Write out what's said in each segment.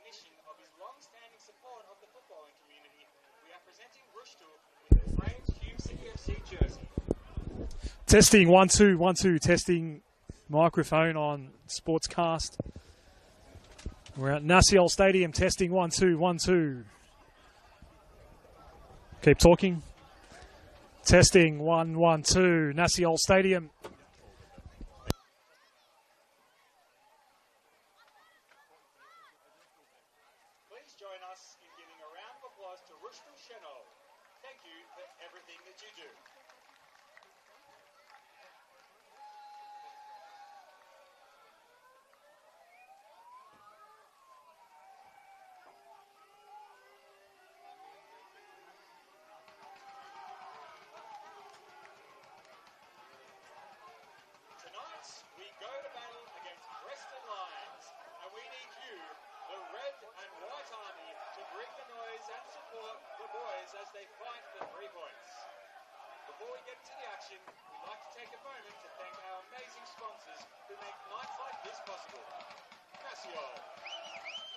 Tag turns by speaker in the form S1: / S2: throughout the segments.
S1: recognition of his long-standing support of the footballing community, we are presenting Rushtu with the framed Hume City FC jersey.
S2: Testing 1 2 1 2. Testing microphone on Sportscast. We're at Naciol Stadium. Testing 1 2 1 2. Keep talking. Testing 1 1 2. Naciol Stadium.
S1: Please join us in giving a round of applause to Rushtu Shenol. Thank you for everything that you do. Tonight, we go to battle against Preston Lions, and we need you, the Red and White Army, to bring the noise and support the boys as they fight for 3 points. Before we get to the action, we'd like to take a moment to thank our amazing sponsors who make nights like this possible. Naciol,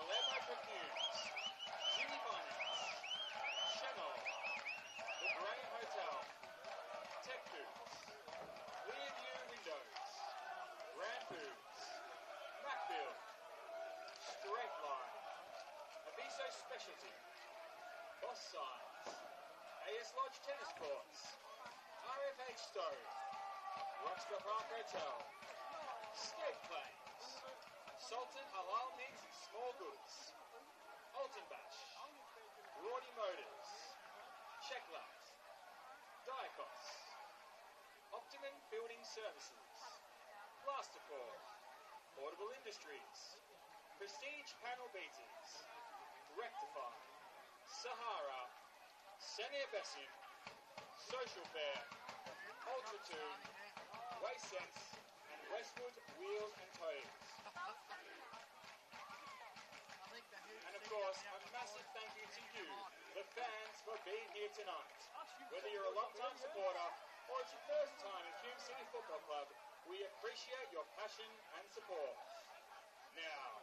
S1: Palermo Perfumes, Hume Finance, Shenol, The Grain Hotel, Tech Foods, Clearview Windows, Brand Foods, Macfield, Straight Line, Aviso Specialty, Boss Signs, AS Lodge Tennis Courts, RFH Stove, Rockstar Park Hotel, Skate Planes, Sultan Halal Meats and Small Goods, Alton Bash, Rorty Motors, Checklat, Diakos, Optimum Building Services, Plastercore, Portable Industries, Prestige Panel Beaters, Rectify, Sahara, Senia Bessin, Social Fair, Ultratune, Waste Sense, and Westwood Wheels and Toes. And of course, a massive thank you to you, the fans, for being here tonight. Whether you're a long-time supporter or it's your first time in Hume City Football Club, we appreciate your passion and support. Now,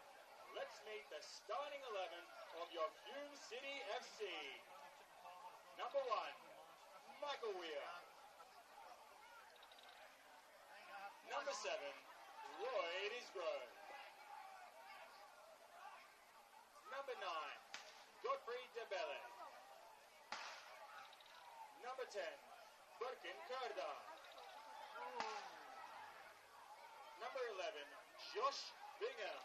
S1: let's meet the starting 11 of your Hume City FC. Number 1, Michael Weir. Number 7, Lloyd Isgrove. Number 9, Godfrey DeBelle. Number 10, Birkin Kurda. Number 11, Josh Bingham.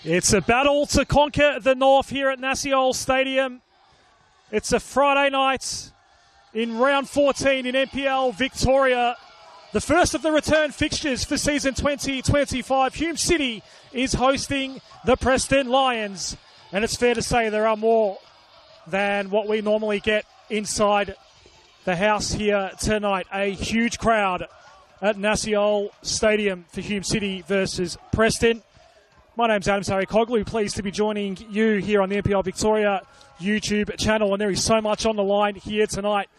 S2: It's a battle to conquer the north here at Nassiol Stadium. It's a Friday night in round 14 in NPL Victoria. The first of the return fixtures for season 2025. Hume City is hosting the Preston Lions. And it's fair to say there are more than what we normally get inside the house here tonight. A huge crowd at Nassiol Stadium for Hume City versus Preston. My name's Adam Sarikoglu. Pleased to be joining you here on the NPL Victoria YouTube channel. And there is so much on the line here tonight.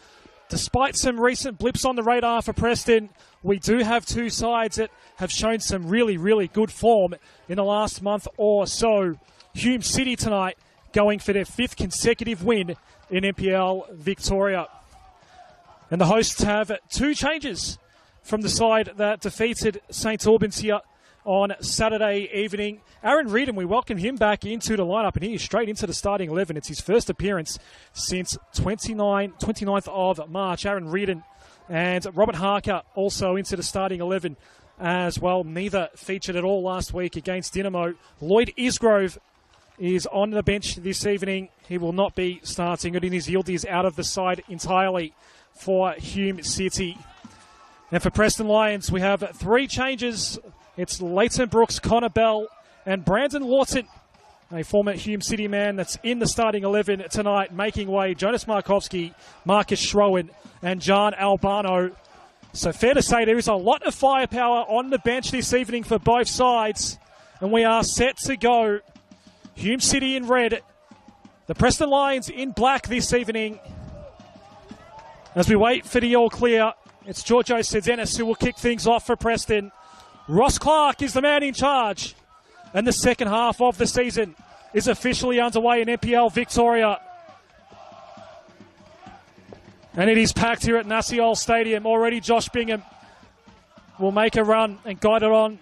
S2: Despite some recent blips on the radar for Preston, we do have two sides that have shown some really, really good form in the last month or so. Hume City tonight going for their 5th consecutive win in NPL Victoria. And the hosts have two changes from the side that defeated St Albans here on Saturday evening. Aaron Reardon, we welcome him back into the lineup, and he is straight into the starting 11. It's his first appearance since 29th of March. Aaron Reardon and Robert Harker also into the starting 11 as well. Neither featured at all last week against Dynamo. Lloyd Isgrove is on the bench this evening. He will not be starting. Udinese Yildiz out of the side entirely for Hume City. And for Preston Lions, we have 3 changes. It's Leighton Brooks, Connor Bell, and Brandon Lawton, a former Hume City man that's in the starting 11 tonight, making way. Jonas Markovski, Marcus Schroen, and John Albano. So fair to say there is a lot of firepower on the bench this evening for both sides. And we are set to go. Hume City in red, the Preston Lions in black this evening. As we wait for the all clear, it's Giorgio Sedenis who will kick things off for Preston. Ross Clark is the man in charge. And the second half of the season is officially underway in NPL Victoria. And it is packed here at Nassiol Stadium. Already Josh Bingham will make a run and guide it on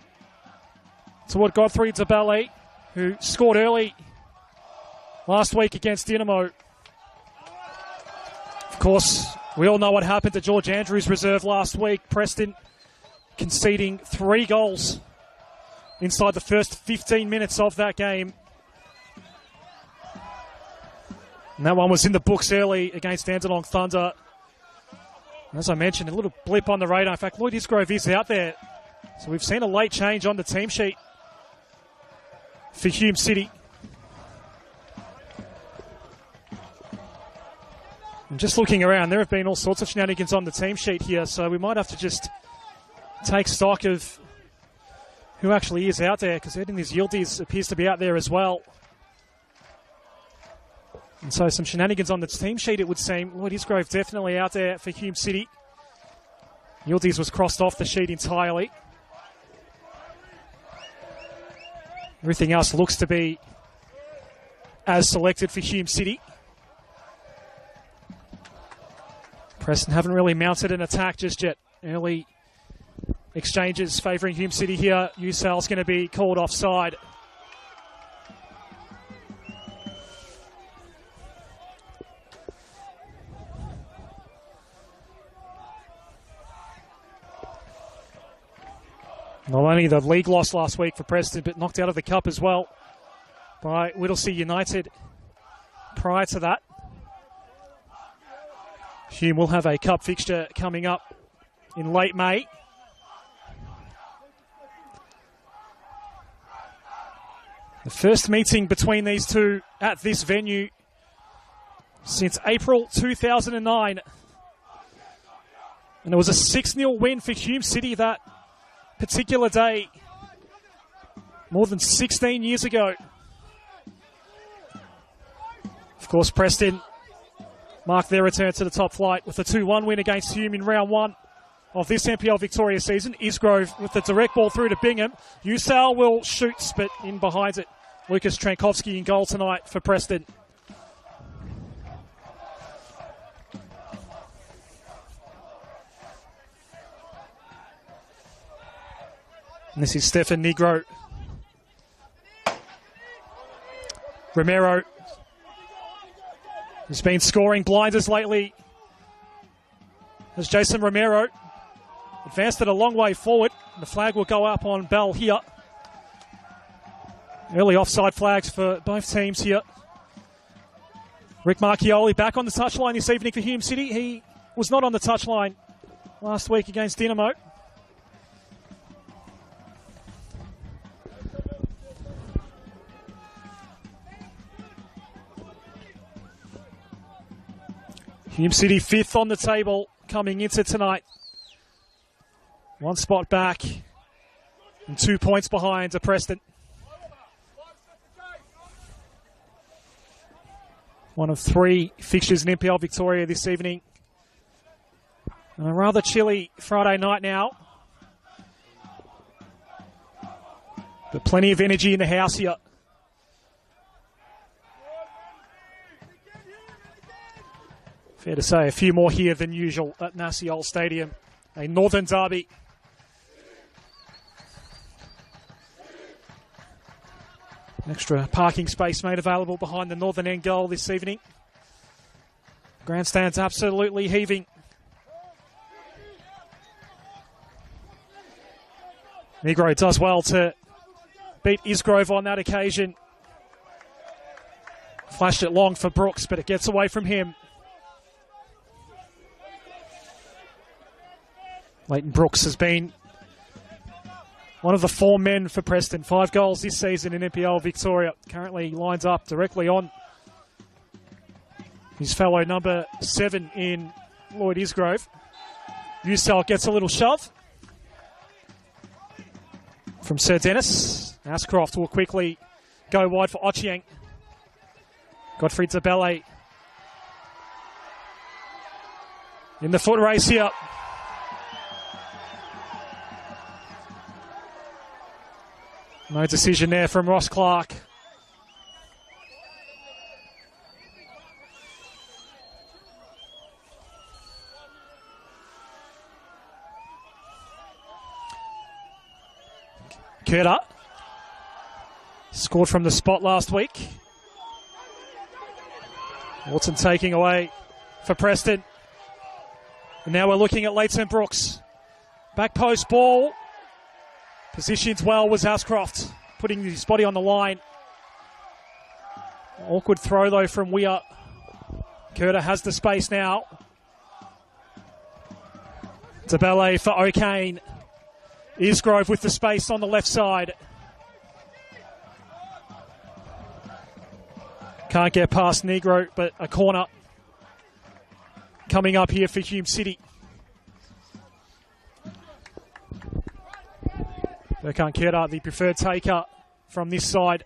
S2: toward Godfrey Dabelli, who scored early last week against Dynamo. Of course, we all know what happened to George Andrews' reserve last week. Preston conceding 3 goals inside the first 15 minutes of that game. And that one was in the books early against Dandenong Thunder. As I mentioned, a little blip on the radar. In fact, Lloyd Isgrove is out there. So we've seen a late change on the team sheet for Hume City. And just looking around, there have been all sorts of shenanigans on the team sheet here, so we might have to just take stock of who actually is out there, because Udinese Yildiz appears to be out there as well. And so some shenanigans on the team sheet, it would seem. Lloyd Isgrove definitely out there for Hume City. Yildiz was crossed off the sheet entirely. Everything else looks to be as selected for Hume City. Preston haven't really mounted an attack just yet. Early exchanges favouring Hume City here. Usal's going to be called offside. Not only the league loss last week for Preston, but knocked out of the cup as well by Whittlesea United prior to that. Hume will have a cup fixture coming up in late May. The first meeting between these two at this venue since April 2009. And it was a 6-0 win for Hume City that particular day, more than 16 years ago. Of course, Preston marked their return to the top flight with a 2-1 win against Hume in round 1 of this NPL Victoria season. Isgrove with the direct ball through to Bingham. Usal will shoot, but in behind it. Lucas Trankovsky in goal tonight for Preston. And this is Stefan Negro. Romero has been scoring blinders lately. As Jason Romero advanced it a long way forward. The flag will go up on Bell here. Early offside flags for both teams here. Rick Marchioli back on the touchline this evening for Hume City. He was not on the touchline last week against Dynamo. Hume City 5th on the table coming into tonight. 1 spot back and 2 points behind to Preston. One of 3 fixtures in NPL Victoria this evening. And a rather chilly Friday night now. But plenty of energy in the house here. Fair to say, a few more here than usual at Nasiol Stadium. A Northern derby. Extra parking space made available behind the Northern end goal this evening. Grandstand's absolutely heaving. Negro does well to beat Isgrove on that occasion. Flashed it long for Brooks, but it gets away from him. Leighton Brooks has been one of the 4 men for Preston. 5 goals this season in NPL Victoria. Currently lines up directly on his fellow number 7 in Lloyd Isgrove. Usel gets a little shove from Sir Dennis. Ashcroft will quickly go wide for Ochieng. Godfrey Tabele in the foot race here. No decision there from Ross Clark. Curta scored from the spot last week. Watson taking away for Preston. And now we're looking at Leighton Brooks. Back post ball. Positioned well was Ashcroft, putting his body on the line. Awkward throw though from Weir. Curta has the space now. Tabele for O'Kane. Isgrove with the space on the left side. Can't get past Negro, but a corner coming up here for Hume City. Berkan Curta, the preferred taker from this side.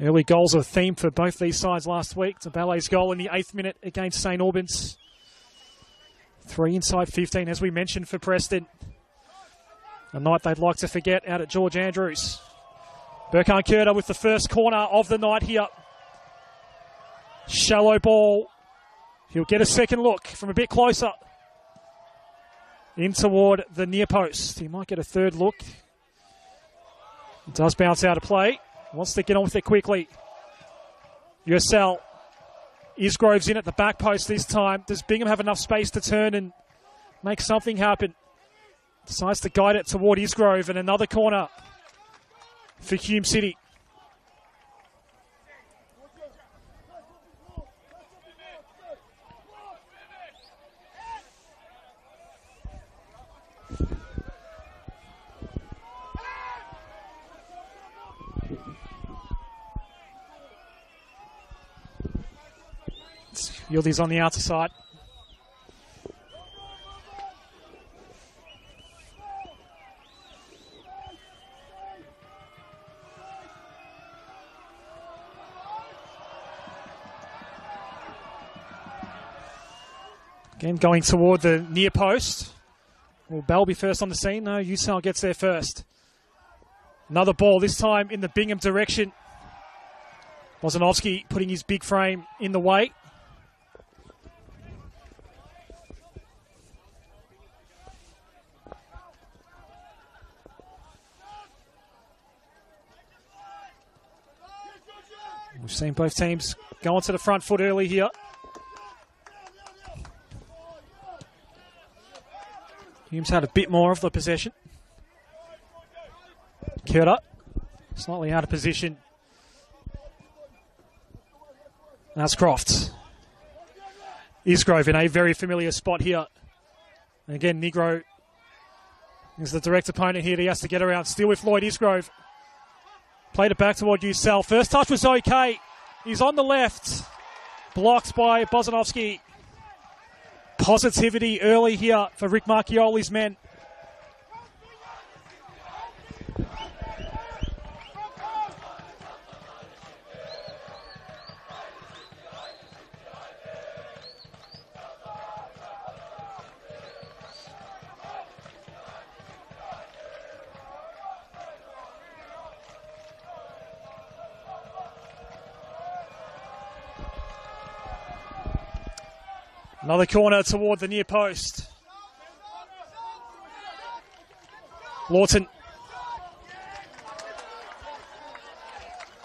S2: Early goals are a theme for both these sides last week. Tabele's goal in the 8th minute against St Albans. 3 inside 15, as we mentioned, for Preston. A night they'd like to forget out at George Andrews. Berkan Curta with the first corner of the night here. Shallow ball. He'll get a second look from a bit closer. In toward the near post. He might get a third look. It does bounce out of play. Wants to get on with it quickly. Ursel. Isgrove's in at the back post this time. Does Bingham have enough space to turn and make something happen? Decides to guide it toward Isgrove, and another corner for Hume City. Yildiz on the outer side. Again, going toward the near post. Will Bell be first on the scene? No, Usal gets there first. Another ball, this time in the Bingham direction. Bozanovsky putting his big frame in the way. We've seen both teams go onto the front foot early here. Hume's had a bit more of the possession. Curta, slightly out of position. That's Croft. Isgrove in a very familiar spot here. And again, Negro is the direct opponent here. He has to get around. Still with Lloyd Isgrove. Played it back toward Ucell. First touch was okay. He's on the left. Blocked by Bozanovsky. Positivity early here for Rick Marchioli's men. Another corner toward the near post. Lawton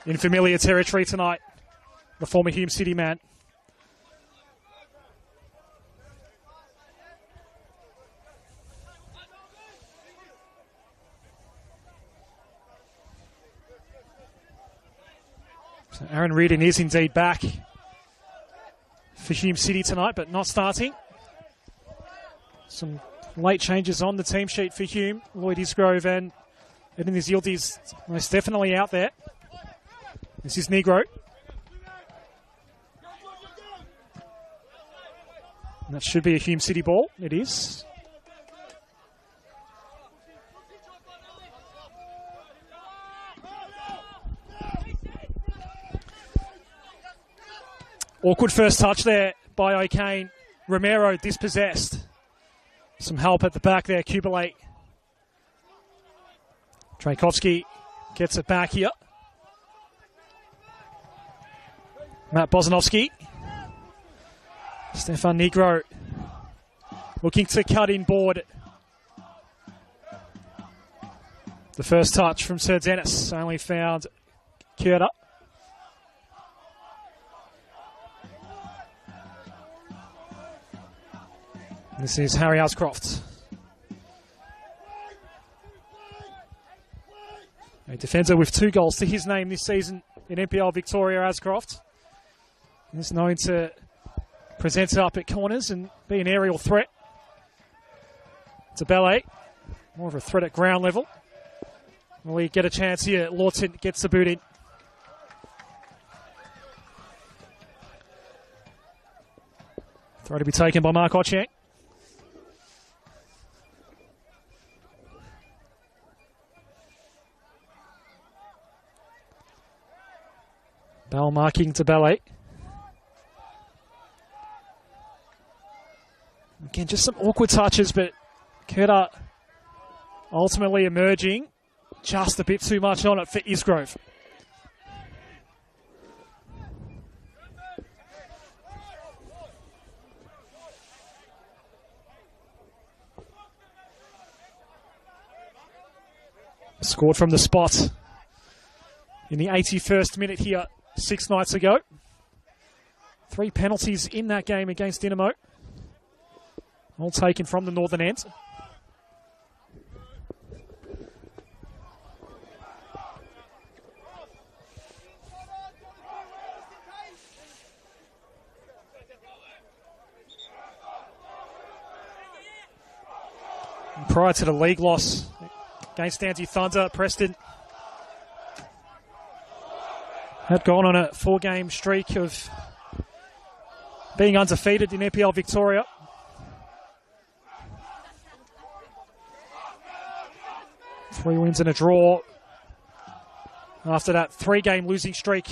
S2: in familiar territory tonight. The former Hume City man. So Aaron Reardon is indeed back for Hume City tonight, but not starting. Some late changes on the team sheet for Hume. Lloyd Isgrove and Edin Yildiz most definitely out there. This is Negro. And that should be a Hume City ball. It is. Awkward first touch there by O'Kane. Romero dispossessed. Some help at the back there, Kubalate. Trajkovski gets it back here. Matt Bozanovsky. Stefan Negro looking to cut in board. The first touch from Sir Dennis only found Curta. This is Harry Ascroft. A defender with 2 goals to his name this season in NPL Victoria, Ascroft. He's known to present up at corners and be an aerial threat. Tabele, more of a threat at ground level. Will we get a chance here? Lawton gets the boot in. Throw to be taken by Mark Ochang. Bell marking Tabele. Again, just some awkward touches, but Curta ultimately emerging. Just a bit too much on it for Isgrove. Scored from the spot in the 81st minute here 6 nights ago. 3 penalties in that game against Dinamo. All taken from the northern end. And prior to the league loss against Anti Thunder, Preston had gone on a 4-game streak of being undefeated in NPL Victoria. Three wins and a draw after that 3-game losing streak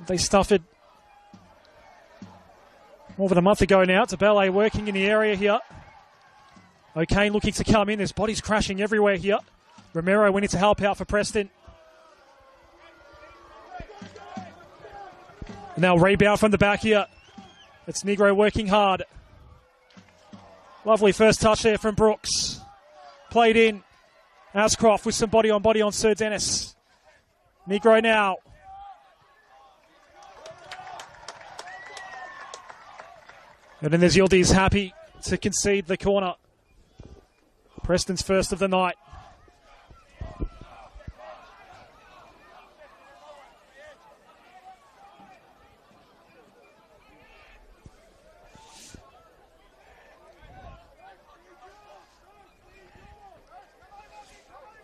S2: they suffered more than a month ago now. Tabele working in the area here. O'Kane looking to come in. There's bodies crashing everywhere here. Romero went in to help out for Preston. Now rebound from the back here. It's Negro working hard. Lovely first touch there from Brooks. Played in. Ascroft with some body on Sir Dennis. Negro now. And then there's Yildiz happy to concede the corner. Preston's first of the night.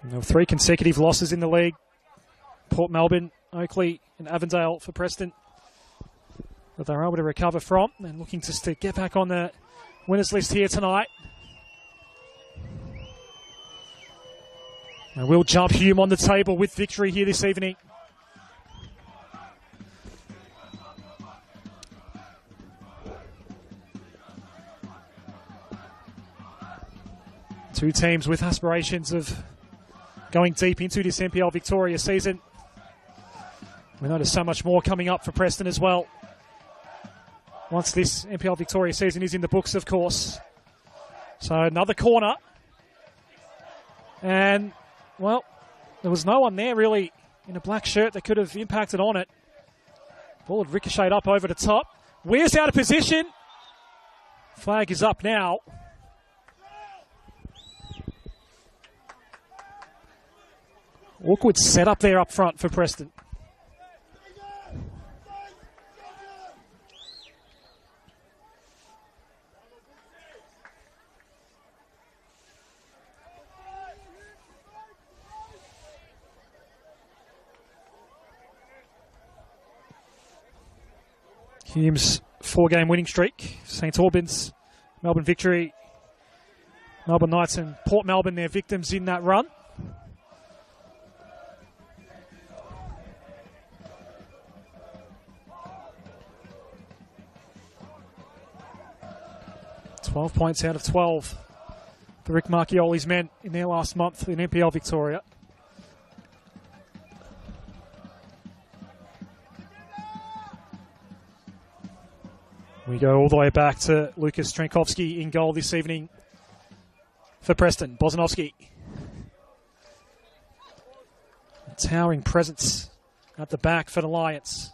S2: Now 3 consecutive losses in the league. Port Melbourne, Oakley and Avondale for Preston that they're able to recover from, and looking to get back on the winners list here tonight. And we'll jump Hume on the table with victory here this evening. Two teams with aspirations of going deep into this NPL Victoria season. We know there's so much more coming up for Preston as well. Once this NPL Victoria season is in the books, of course. So another corner. And, well, there was no one there really in a black shirt that could have impacted on it. Ball had ricocheted up over the top. Weir's out of position. Flag is up now. Awkward setup there up front for Preston. Hume's 4-game winning streak. St Albans, Melbourne Victory, Melbourne Knights and Port Melbourne, their victims in that run. .12 points out of 12 for Rick Marchioli's men in their last month in NPL Victoria. We go all the way back to Lucas Trenkovsky in goal this evening for Preston. Bozanovsky. A towering presence at the back for the Lions.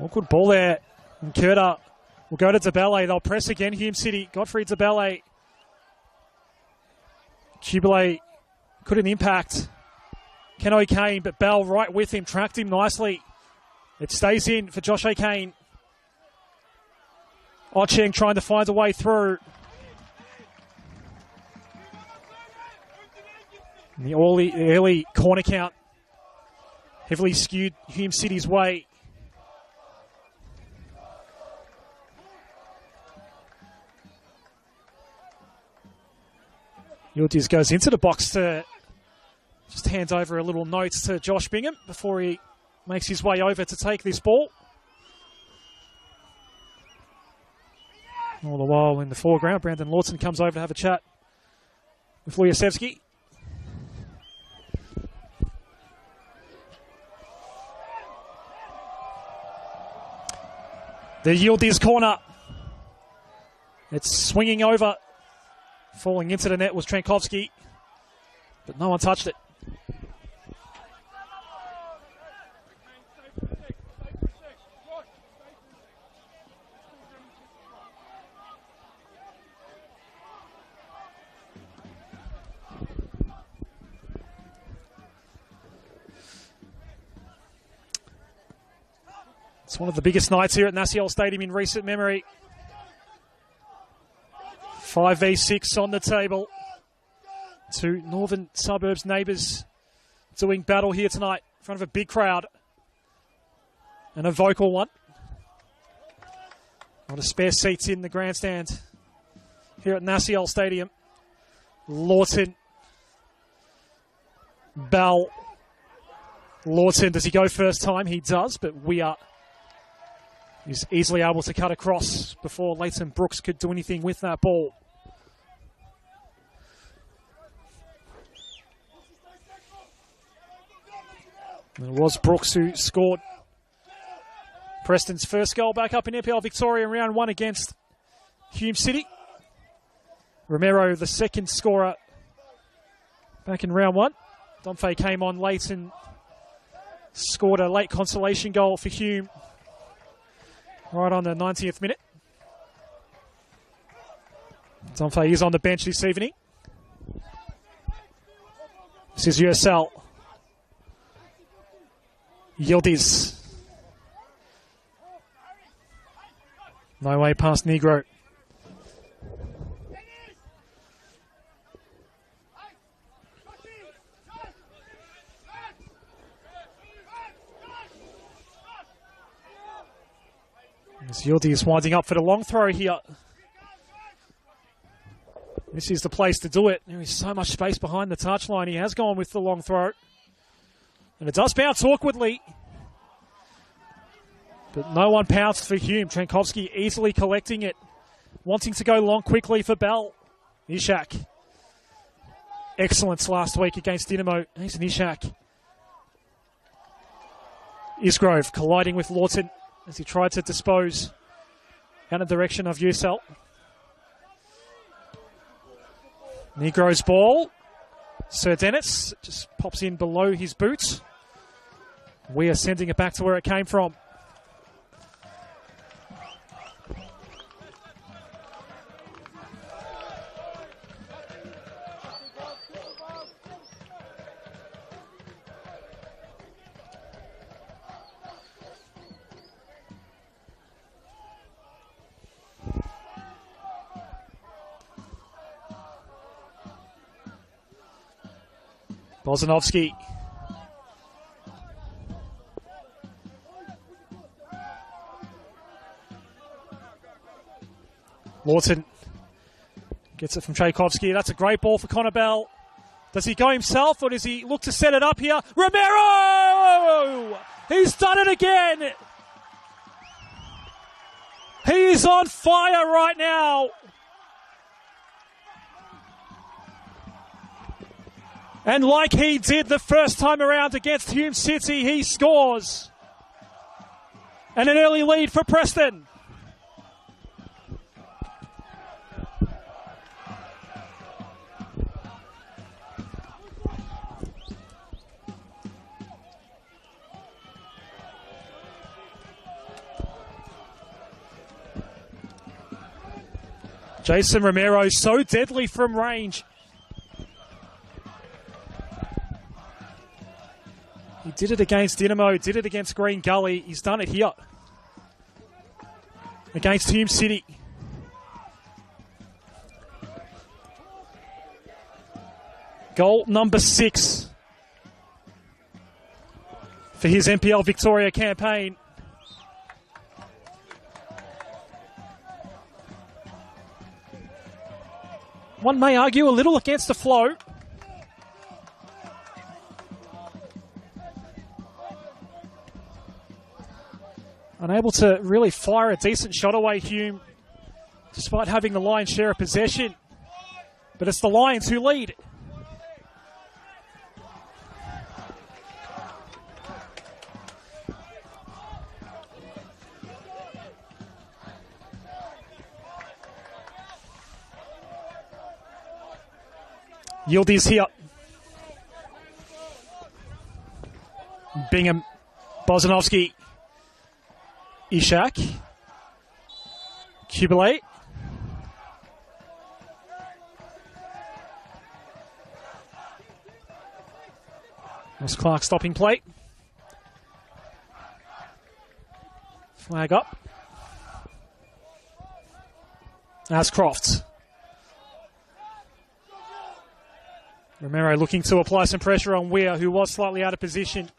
S2: Awkward ball there. And Kurta will go to Debele. They'll press again, Hume City. Godfrey Debele. Cubile couldn't impact Ken O'Kane, but Bell right with him, tracked him nicely. It stays in for Josh O'Kane. Ocheng trying to find a way through. And the early corner count heavily skewed Hume City's way. Yildiz goes into the box to just hands over a little note to Josh Bingham before he makes his way over to take this ball. All the while in the foreground, Brandon Lawson comes over to have a chat with Lujasevski. The Yildiz corner. It's swinging over. Falling into the net was Trenkovsky, but no one touched it. It's one of the biggest nights here at Nasiol Stadium in recent memory. 5v6 on the table. Two northern suburbs neighbours doing battle here tonight in front of a big crowd. And a vocal one. A lot of spare seats in the grandstand here at Nasiol Stadium. Lawton. Bell. Lawton, does he go first time? He does, but is easily able to cut across before Leighton Brooks could do anything with that ball. And it was Brooks who scored Preston's first goal back up in NPL Victoria in round 1 against Hume City. Romero, the second scorer back in round 1. Domfey came on late and scored a late consolation goal for Hume right on the 90th minute. Dunphy is on the bench this evening. This is USL. Yildiz. No way past Negro. Yildiz winding up for the long throw here. This is the place to do it. There is so much space behind the touchline. He has gone with the long throw. And it does bounce awkwardly. But no one pounced for Hume. Trankovsky easily collecting it. Wanting to go long quickly for Bell. Ishak. Excellence last week against Dynamo. He's an Ishak. Isgrove colliding with Lawton as he tried to dispose out of the direction of USL. Negro's ball. Sir Dennis just pops in below his boot. We are sending it back to where it came from. Bozanovsky. Lawton gets it from Tchaikovsky. That's a great ball for Connor Bell. Does he go himself or does he look to set it up here? Romero! He's done it again! He is on fire right now! And like he did the first time around against Hume City, he scores. And an early lead for Preston. Jason Romero, so deadly from range. He did it against Dynamo, did it against Green Gully. He's done it here against Hume City. Goal number 6 for his NPL Victoria campaign. One may argue a little against the flow. Unable to really fire a decent shot away, Hume, despite having the lion's share of possession. But it's the Lions who lead. Yildiz here. Bingham. Bozanovsky. Ishak. Kubalay. Ross Clark stopping play. Flag up. Ascroft. Romero looking to apply some pressure on Weir, who was slightly out of position.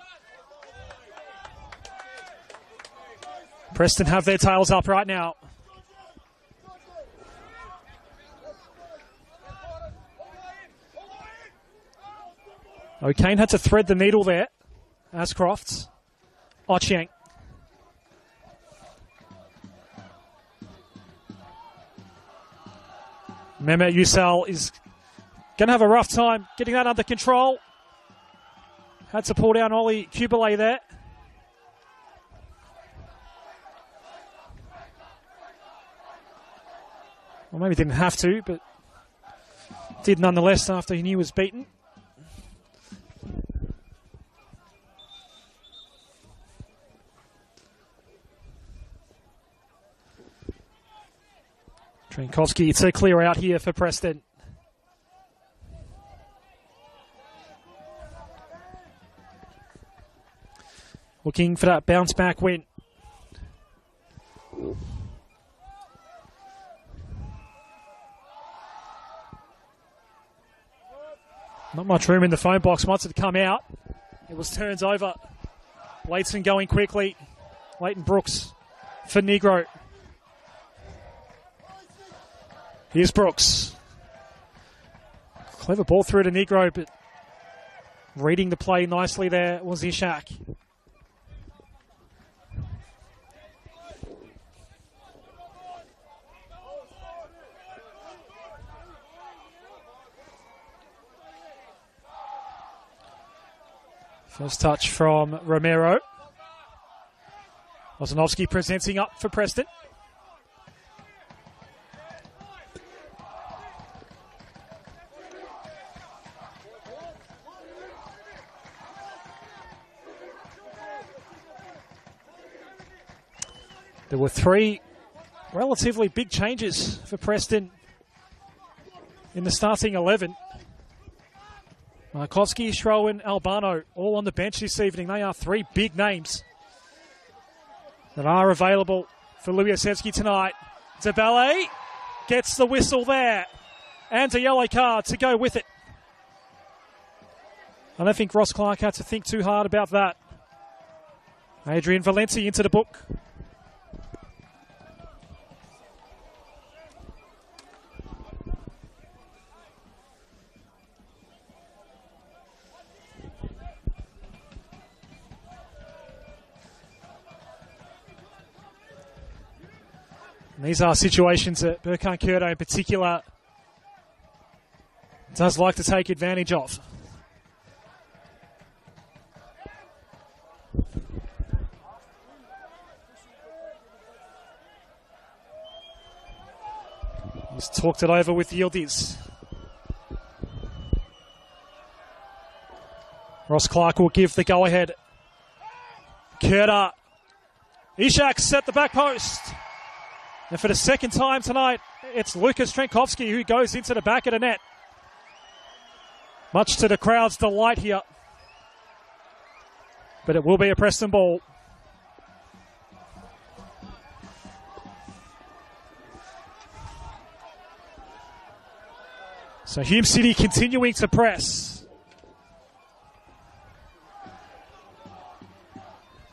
S2: Preston have their tails up right now. O'Kane had to thread the needle there. Ascroft. Ochieng. Mehmet Yücel is going to have a rough time getting that under control. Had to pull down Ollie Kubalay there. Well, maybe didn't have to, but did nonetheless after he knew he was beaten. Trenkowski to clear out here for Preston. Looking for that bounce back win. Not much room in the phone box once it come out. It was turns over. Leighton going quickly. Leighton Brooks for Negro. Here's Brooks. Clever ball through to Negro, but reading the play nicely there was Ishak. First touch from Romero. Ozanovsky presenting up for Preston. There were three relatively big changes for Preston in the starting 11. Markovsky, Schroen, Albano, all on the bench this evening. They are three big names that are available for Lubiasevsky tonight. Zabele gets the whistle there, and a yellow card to go with it. I don't think Ross Clark had to think too hard about that. Adrian Valenti into the book. And these are situations that Burkhan Kurdo in particular does like to take advantage of. He's talked it over with Yildiz. Ross Clark will give the go-ahead. Kurdo. Ishak set the back post. And for the second time tonight, it's Lucas Trenkowski who goes into the back of the net. Much to the crowd's delight here. But it will be a Preston ball. So Hume City continuing to press.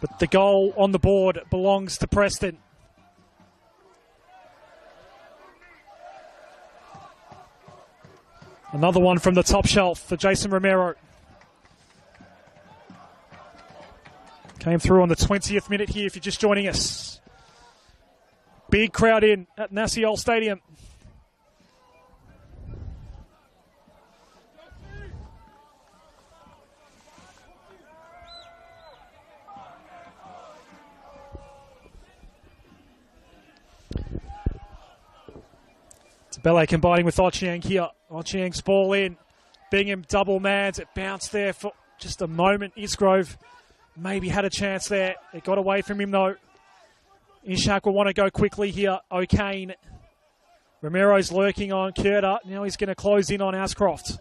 S2: But the goal on the board belongs to Preston. Another one from the top shelf for Jason Romero. Came through on the 20th minute here if you're just joining us. Big crowd in at Naciol Stadium. Bele combining with Ochieng here. Ochieng's ball in. Bingham double mans. It bounced there for just a moment. Isgrove maybe had a chance there. It got away from him though. Ishak will want to go quickly here. O'Kane. Romero's lurking on Kurdo. Now he's going to close in on Ascroft.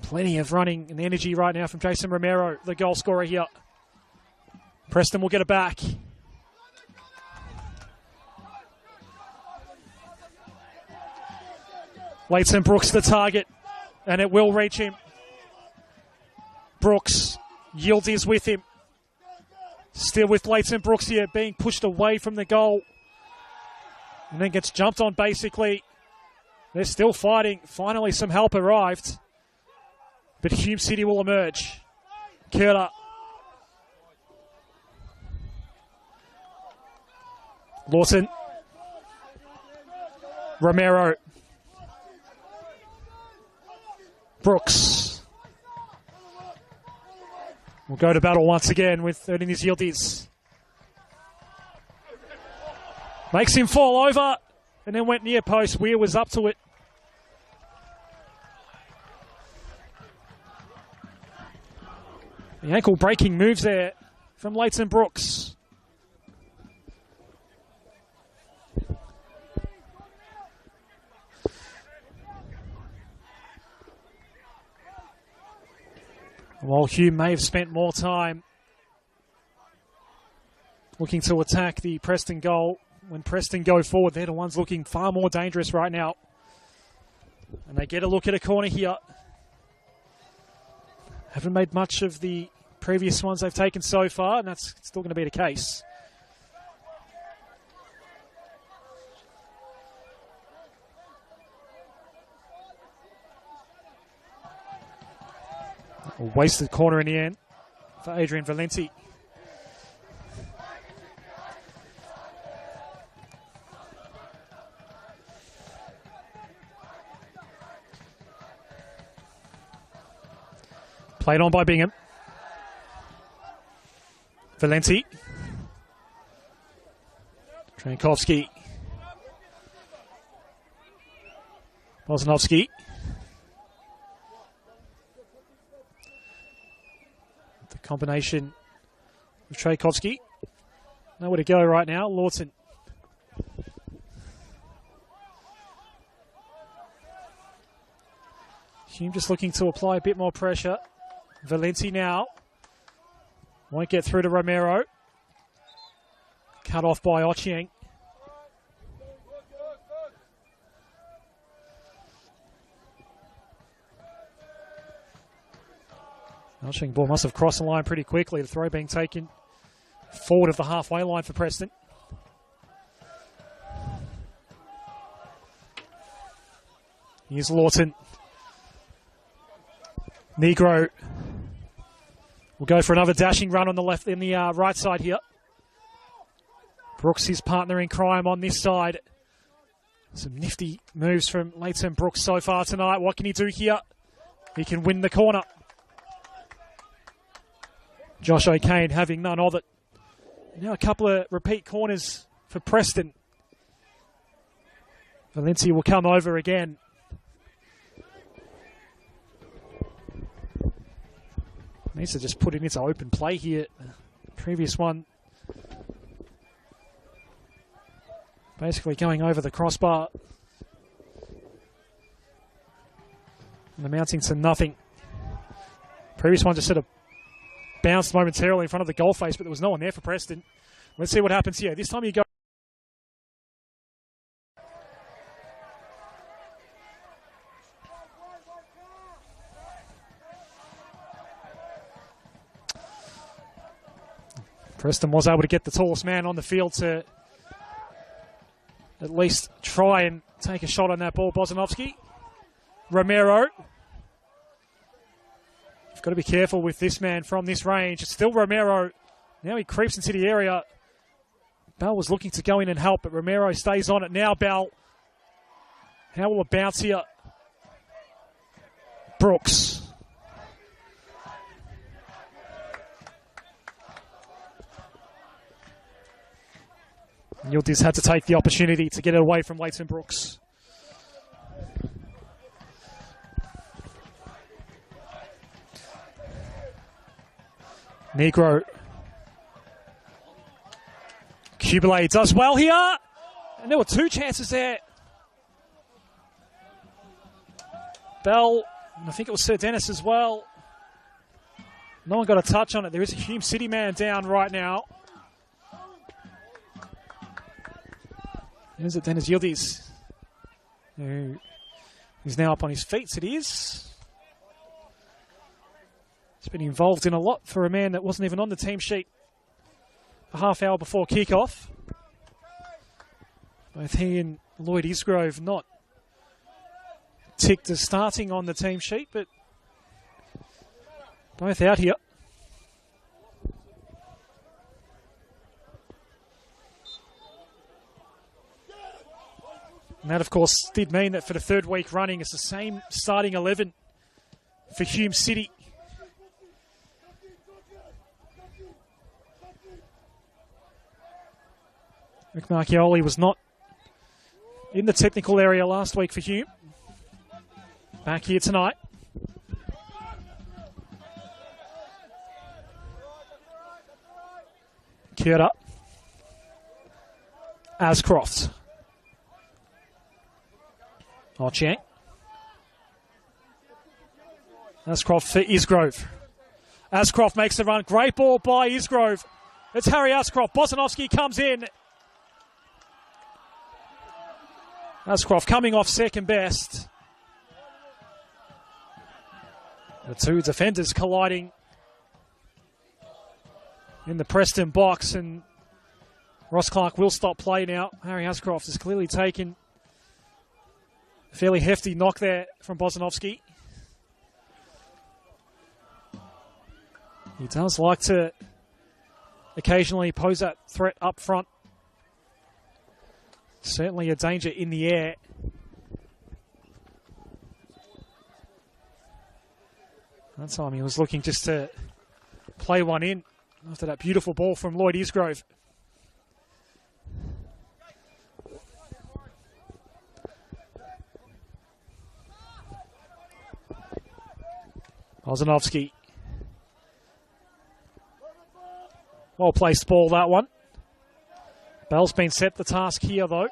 S2: Plenty of running and energy right now from Jason Romero, the goal scorer here. Preston will get it back. Leighton Brooks the target, and it will reach him. Brooks, Yildiz with him. Still with Leighton Brooks here, being pushed away from the goal. And then gets jumped on basically. They're still fighting. Finally some help arrived. But Hume City will emerge. Kurdo. Lawson. Romero. Brooks will go to battle once again with Erdeniz Yildiz. Makes him fall over and then went near post. Weir was up to it. The ankle breaking moves there from Leighton Brooks. While Hume may have spent more time looking to attack the Preston goal, when Preston go forward, they're the ones looking far more dangerous right now. And they get a look at a corner here. Haven't made much of the previous ones they've taken so far, and that's still going to be the case. A wasted corner in the end for Adrian Valenti. Played on by Bingham. Valenti. Trankovsky. Bosnovsky. The combination with Trankovsky. Nowhere to go right now. Lawton. Hume just looking to apply a bit more pressure. Valenti now. Won't get through to Romero. Cut off by Ochieng. Ochieng ball must have crossed the line pretty quickly. The throw being taken forward of the halfway line for Preston. Here's Lawton. Negro will go for another dashing run on the left, in the right side here. Brooks, his partner in crime on this side. Some nifty moves from Leighton Brooks so far tonight. What can he do here? He can win the corner. Josh O'Kane having none of it. Now a couple of repeat corners for Preston. Valencia will come over again. Needs to just put it into open play here. Previous one basically going over the crossbar and amounting to nothing. Previous one just sort of bounced momentarily in front of the goal face, but there was no one there for Preston. Let's see what happens here. This time you go. Preston was able to get the tallest man on the field to at least try and take a shot on that ball. Bozanovsky. Romero. You've got to be careful with this man from this range. It's still Romero. Now he creeps into the area. Bell was looking to go in and help, but Romero stays on it. Now Bell. How will it bounce here? Brooks. Yildiz had to take the opportunity to get it away from Leighton Brooks. Negro. Kubele does well here. And there were two chances there. Bell, and I think it was Sir Dennis as well. No one got a touch on it. There is a Hume City man down right now. Is it Dennis Yildiz, who is now up on his feet? It is. He's been involved in a lot for a man that wasn't even on the team sheet a half hour before kickoff. Both he and Lloyd Isgrove not ticked as starting on the team sheet, but both out here. And that, of course, did mean that for the third week running, it's the same starting 11 for Hume City. Rick Marchioli was not in the technical area last week for Hume. Back here tonight. Kira. Ascroft. Ochieng. Ascroft for Isgrove. Ascroft makes the run. Great ball by Isgrove. It's Harry Ascroft. Bosanovsky comes in. Ascroft coming off second best. The two defenders colliding in the Preston box, and Ross Clark will stop play now. Harry Ascroft has clearly taken a fairly hefty knock there from Bosanovsky. He does like to occasionally pose that threat up front. Certainly a danger in the air. That time he was looking just to play one in after that beautiful ball from Lloyd Isgrove. Bosanovsky. Well placed ball, that one. Bell's been set the task here, though.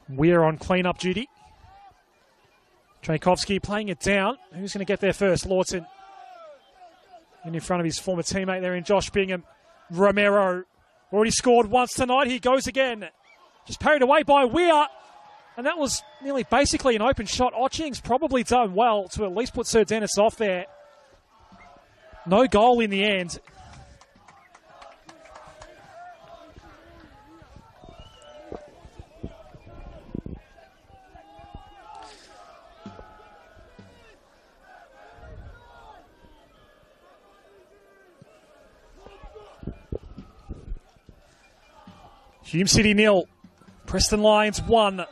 S2: We're on clean-up duty. Trajkovski playing it down. Who's going to get there first? Lawton. In front of his former teammate there in Josh Bingham. Romero. Already scored once tonight. He goes again. Just parried away by Weir. And that was nearly basically an open shot. Otching's probably done well to at least put Sir Dennis off there. No goal in the end. Hume City 0. Preston Lions 1.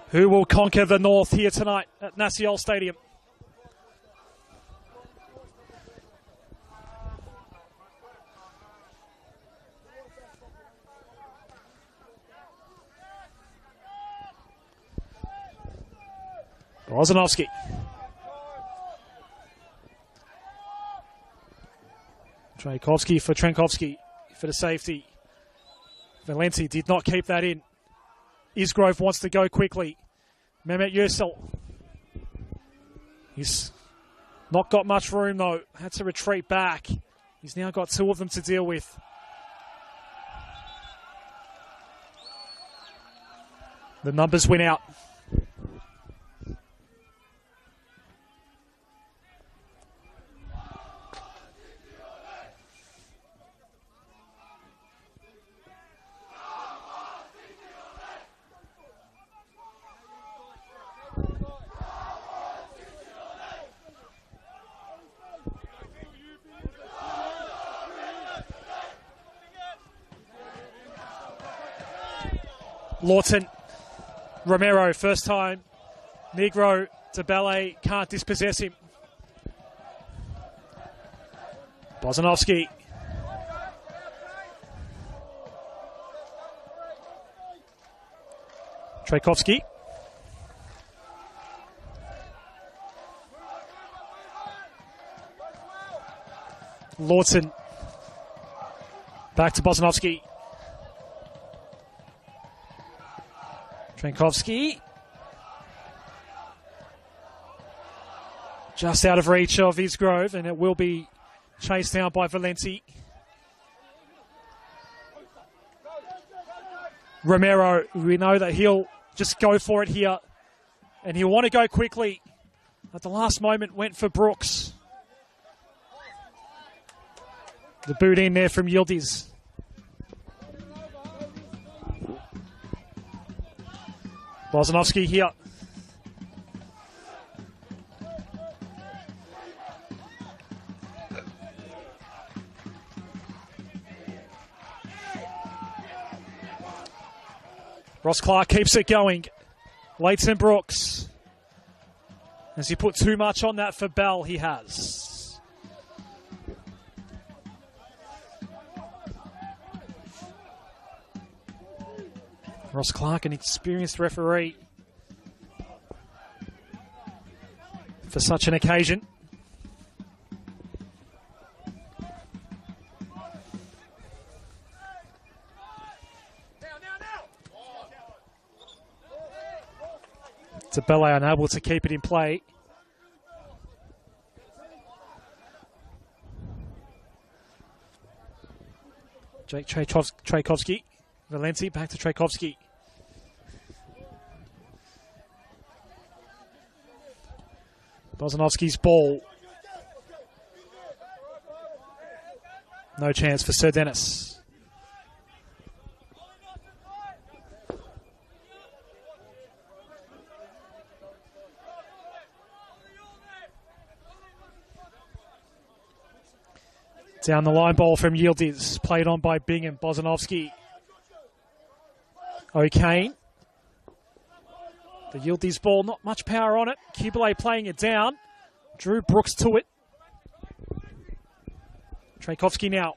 S2: Who will conquer the North here tonight at Nasiol Stadium? Bosanovsky. Trajkovski for Trenkovski for the safety. Valenti did not keep that in. Isgrove wants to go quickly. Mehmet Yürsel. He's not got much room though. Had to retreat back. He's now got two of them to deal with. The numbers win out. Lawton, Romero, first time. Negro to Ballet, can't dispossess him. Bosanovsky. Trajkovski. Lawton. Back to Bosanovsky. Trenkovski. Just out of reach of Isgrove, and it will be chased down by Valenti. Romero, we know that he'll just go for it here, and he'll want to go quickly. At the last moment, went for Brooks. The boot in there from Yildiz. Bosanovsky here. Ross Clark keeps it going. Leighton Brooks. Has he put too much on that for Bell? He has. Ross Clark, an experienced referee for such an occasion. Tabele unable to keep it in play. Jake Trajkovski. Valenti back to Trajkovski. Bozanovski's ball. No chance for Sir Dennis. Down the line ball from Yildiz. Played on by Bingham. Bozanovski. O'Kane. The Yildiz ball, not much power on it. Kubele playing it down. Drew Brooks to it. Trajkovski now.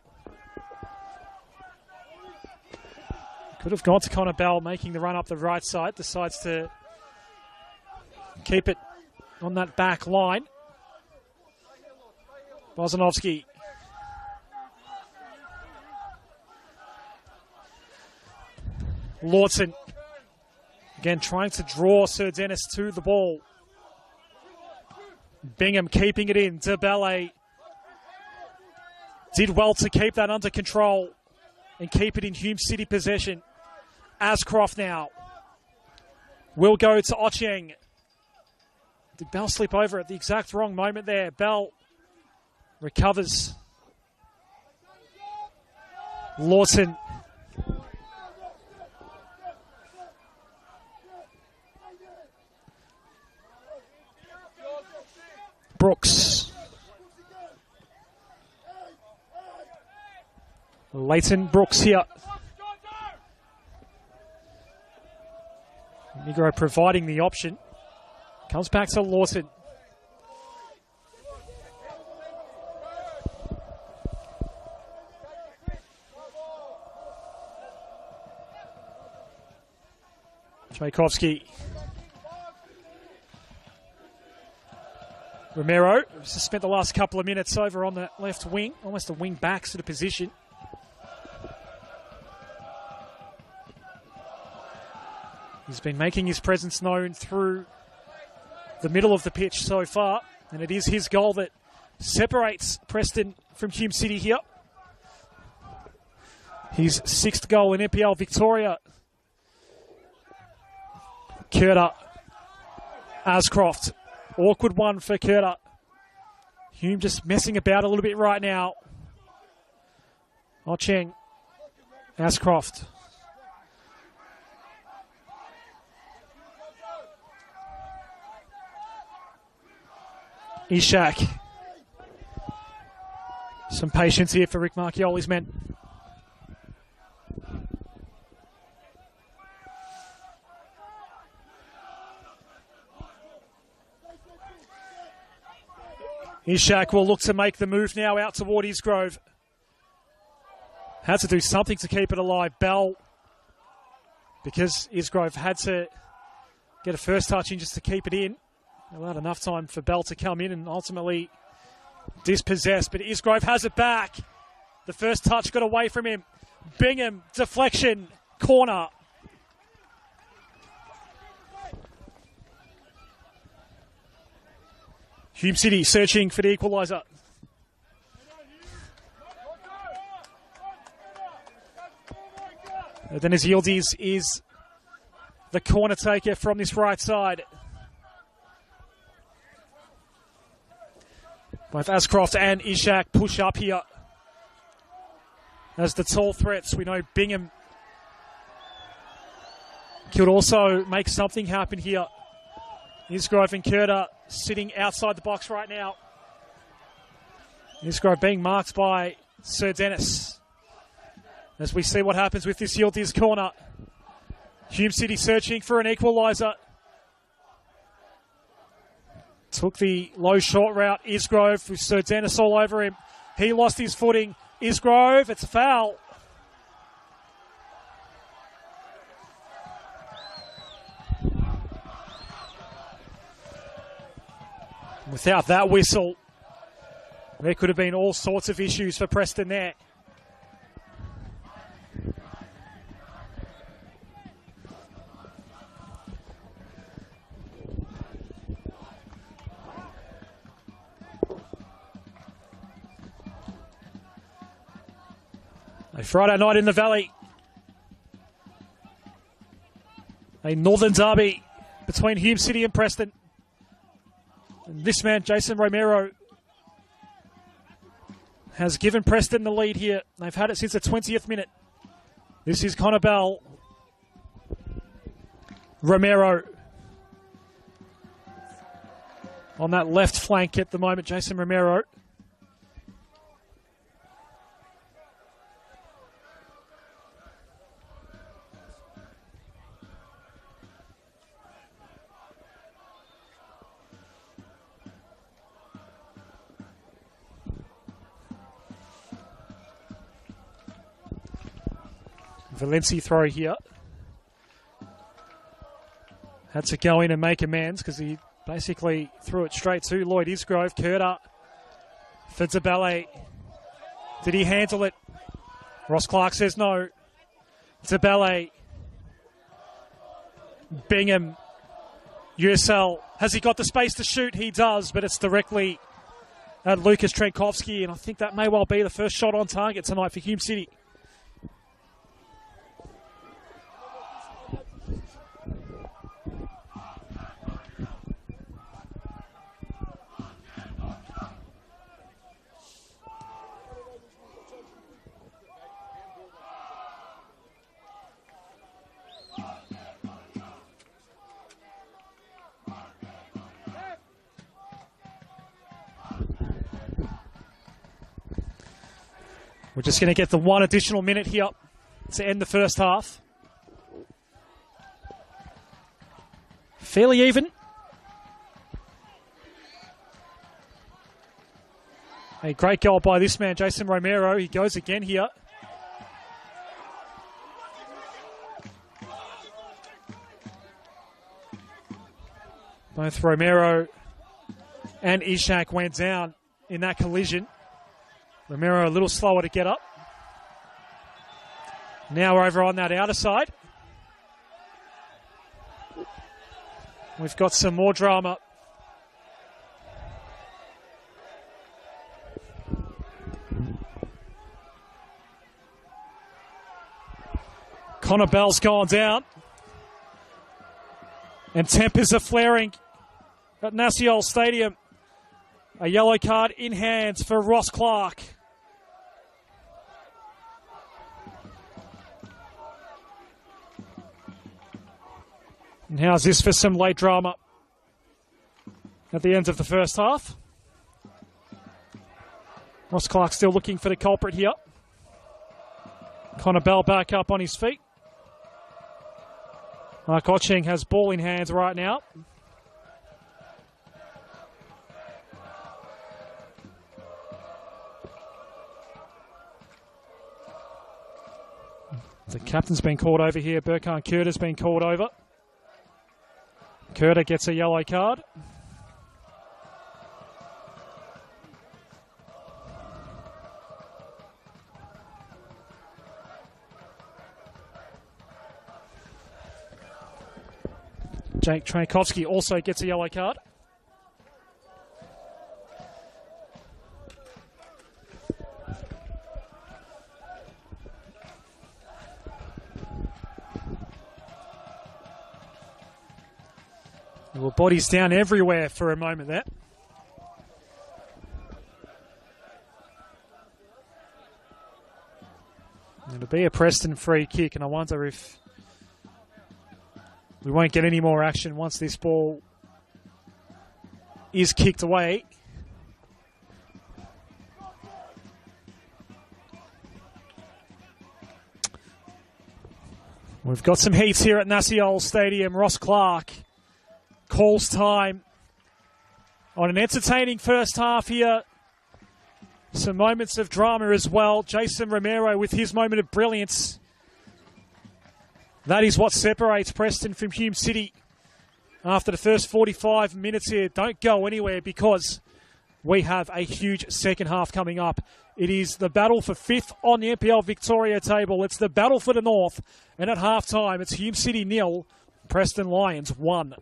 S2: Could have gone to Connor Bell, making the run up the right side. Decides to keep it on that back line. Bozanovski. Lawson. Again, trying to draw Sir Dennis to the ball. Bingham keeping it in. Tabele did well to keep that under control and keep it in Hume City possession. Ascroft now will go to Ochieng. Did Bell slip over at the exact wrong moment there? Bell recovers. Lawson. Brooks. Leighton Brooks here. Negro providing the option. Comes back to Lawson. Trajkovski. Romero just spent the last couple of minutes over on the left wing, almost a wing back sort of position. He's been making his presence known through the middle of the pitch so far, and it is his goal that separates Preston from Hume City here. His 6th goal in NPL Victoria. Curta. Ascroft. Awkward one for Curta. Hume just messing about a little bit right now. Ochieng. Ascroft. Ishak. Some patience here for Rick Marchioli's men. Ishak will look to make the move now out toward Isgrove. Had to do something to keep it alive. Bell, because Isgrove had to get a first touch in just to keep it in. Allowed enough time for Bell to come in and ultimately dispossess, but Isgrove has it back. The first touch got away from him. Bingham, deflection, corner. Hume City searching for the equaliser. Dennis Yildiz is the corner taker from this right side. Both Ascroft and Ishak push up here. As the tall threats, we know Bingham could also make something happen here. Isgrove and Curta sitting outside the box right now. Isgrove being marked by Sir Dennis. As we see what happens with this Yildiz corner. Hume City searching for an equaliser. Took the low short route. Isgrove with Sir Dennis all over him. He lost his footing. Isgrove, it's a foul. Without that whistle, there could have been all sorts of issues for Preston there. A Friday night in the Valley. A northern derby between Hume City and Preston. And this man, Jason Romero, has given Preston the lead here. They've had it since the 20th minute. This is Connor Bell. Romero on that left flank at the moment, Jason Romero. Valencia throw here. Had to go in and make amends because he basically threw it straight to Lloyd Isgrove. Curter for Zabele. Did he handle it? Ross Clark says no. Zabele. Bingham. USL. Has he got the space to shoot? He does, but it's directly at Lucas Trenkovsky, and I think that may well be the first shot on target tonight for Hume City. We're just going to get the one additional minute here to end the first half. Fairly even. A great goal by this man, Jason Romero. He goes again here. Both Romero and Ishak went down in that collision. Romero a little slower to get up. Now we're over on that outer side. We've got some more drama. Connor Bell's gone down. And tempers are flaring at Naciol Stadium. A yellow card in hand for Ross Clark. And how's this for some late drama at the end of the first half? Ross Clark still looking for the culprit here. Connor Bell back up on his feet. Mark Otching has ball in hand right now. The captain's been called over here. Burkhan Curter's been called over. Curter gets a yellow card. Jake Trankovsky also gets a yellow card. Well, bodies down everywhere for a moment there. It'll be a Preston free kick, and I wonder if we won't get any more action once this ball is kicked away. We've got some heats here at Naciol Stadium. Ross Clark calls time on an entertaining first half here. Some moments of drama as well. Jason Romero with his moment of brilliance. That is what separates Preston from Hume City after the first 45 minutes here. Don't go anywhere because we have a huge second half coming up. It is the battle for fifth on the NPL Victoria table. It's the battle for the North. And at halftime, it's Hume City 0, Preston Lions 1.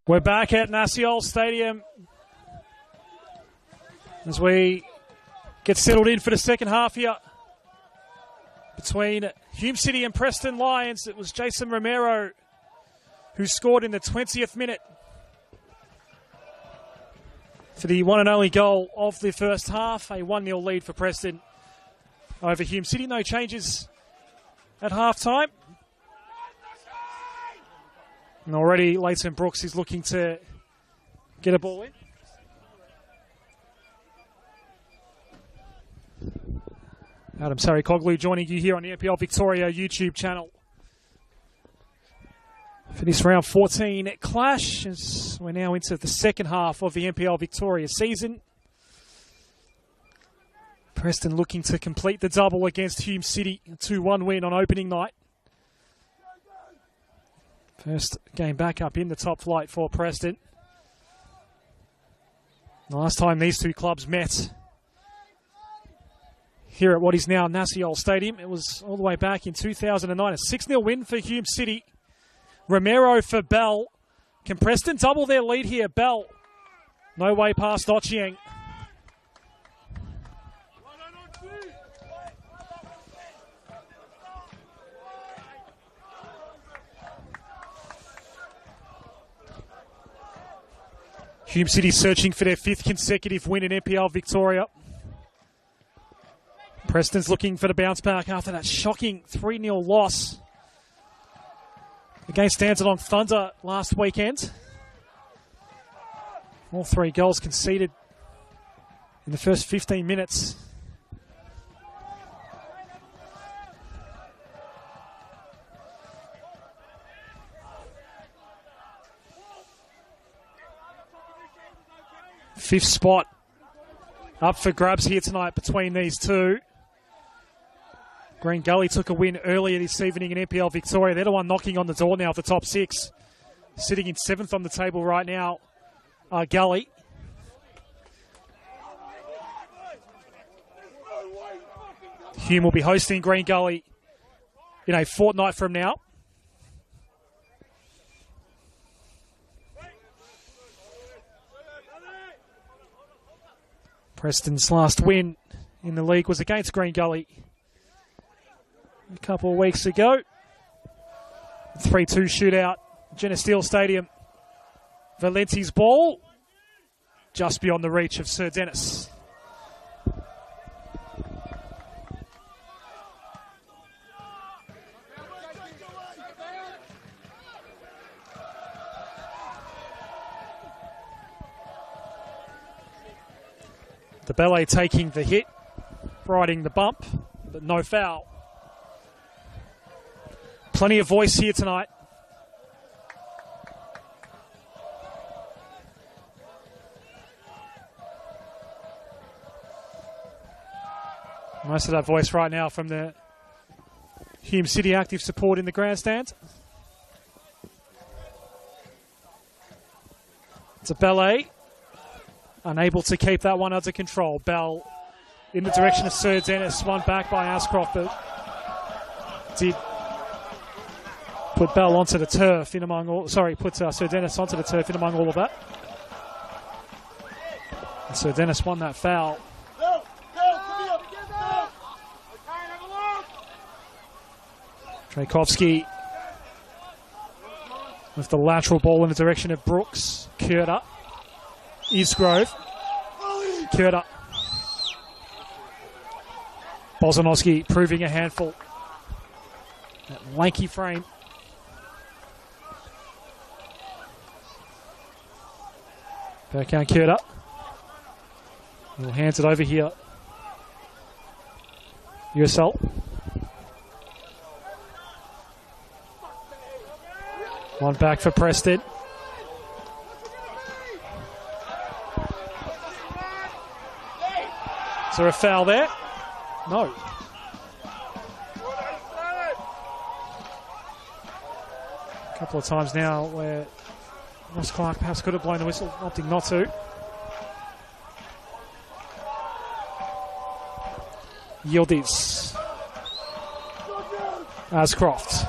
S2: We're back at Naciol Stadium as we get settled in for the second half here between Hume City and Preston Lions. It was Jason Romero who scored in the 20th minute for the one and only goal of the first half. A 1-0 lead for Preston over Hume City. No changes at half-time. And already Leighton Brooks is looking to get a ball in. Adam Sarikoglu joining you here on the NPL Victoria YouTube channel. For this round 14 clash, as we're now into the second half of the NPL Victoria season. Preston looking to complete the double against Hume City, a 2-1 win on opening night. First game back up in the top flight for Preston. The last time these two clubs met here at what is now Naciol Stadium, it was all the way back in 2009. A 6-0 win for Hume City. Romero for Bell. Can Preston double their lead here? Bell, no way past Ochieng. Hume City searching for their 5th consecutive win in NPL Victoria. Preston's looking for the bounce back after that shocking 3-0 loss against Dandenong Thunder last weekend. All 3 goals conceded in the first 15 minutes. Fifth spot up for grabs here tonight between these two. Green Gully took a win earlier this evening in NPL Victoria. They're the one knocking on the door now of the top 6. Sitting in 7th on the table right now are Gully. Hume will be hosting Green Gully in a fortnight from now. Preston's last win in the league was against Green Gully a couple of weeks ago. 3-2 shootout, Genesteel Stadium. Valenti's ball just beyond the reach of Sir Dennis. The ballet taking the hit, riding the bump, but no foul. Plenty of voice here tonight. Most of that voice right now from the Hume City active support in the grandstand. It's a ballet. Unable to keep that one under control. Bell in the direction of Sir Dennis. One back by Ascroft, but did put Bell onto the turf in among all. Sorry, put Sir Dennis onto the turf in among all of that. And Sir Dennis won that foul. Trajkovski with the lateral ball in the direction of Brooks. Curta. Isgrove. Curta. Bozanowski proving a handful. That lanky frame. Backhand Curta. He'll hands it over here. USL. One back for Preston. Is there a foul there? No. A couple of times now where Ross Clark perhaps could have blown the whistle, opting not to. Yildiz. Ascroft.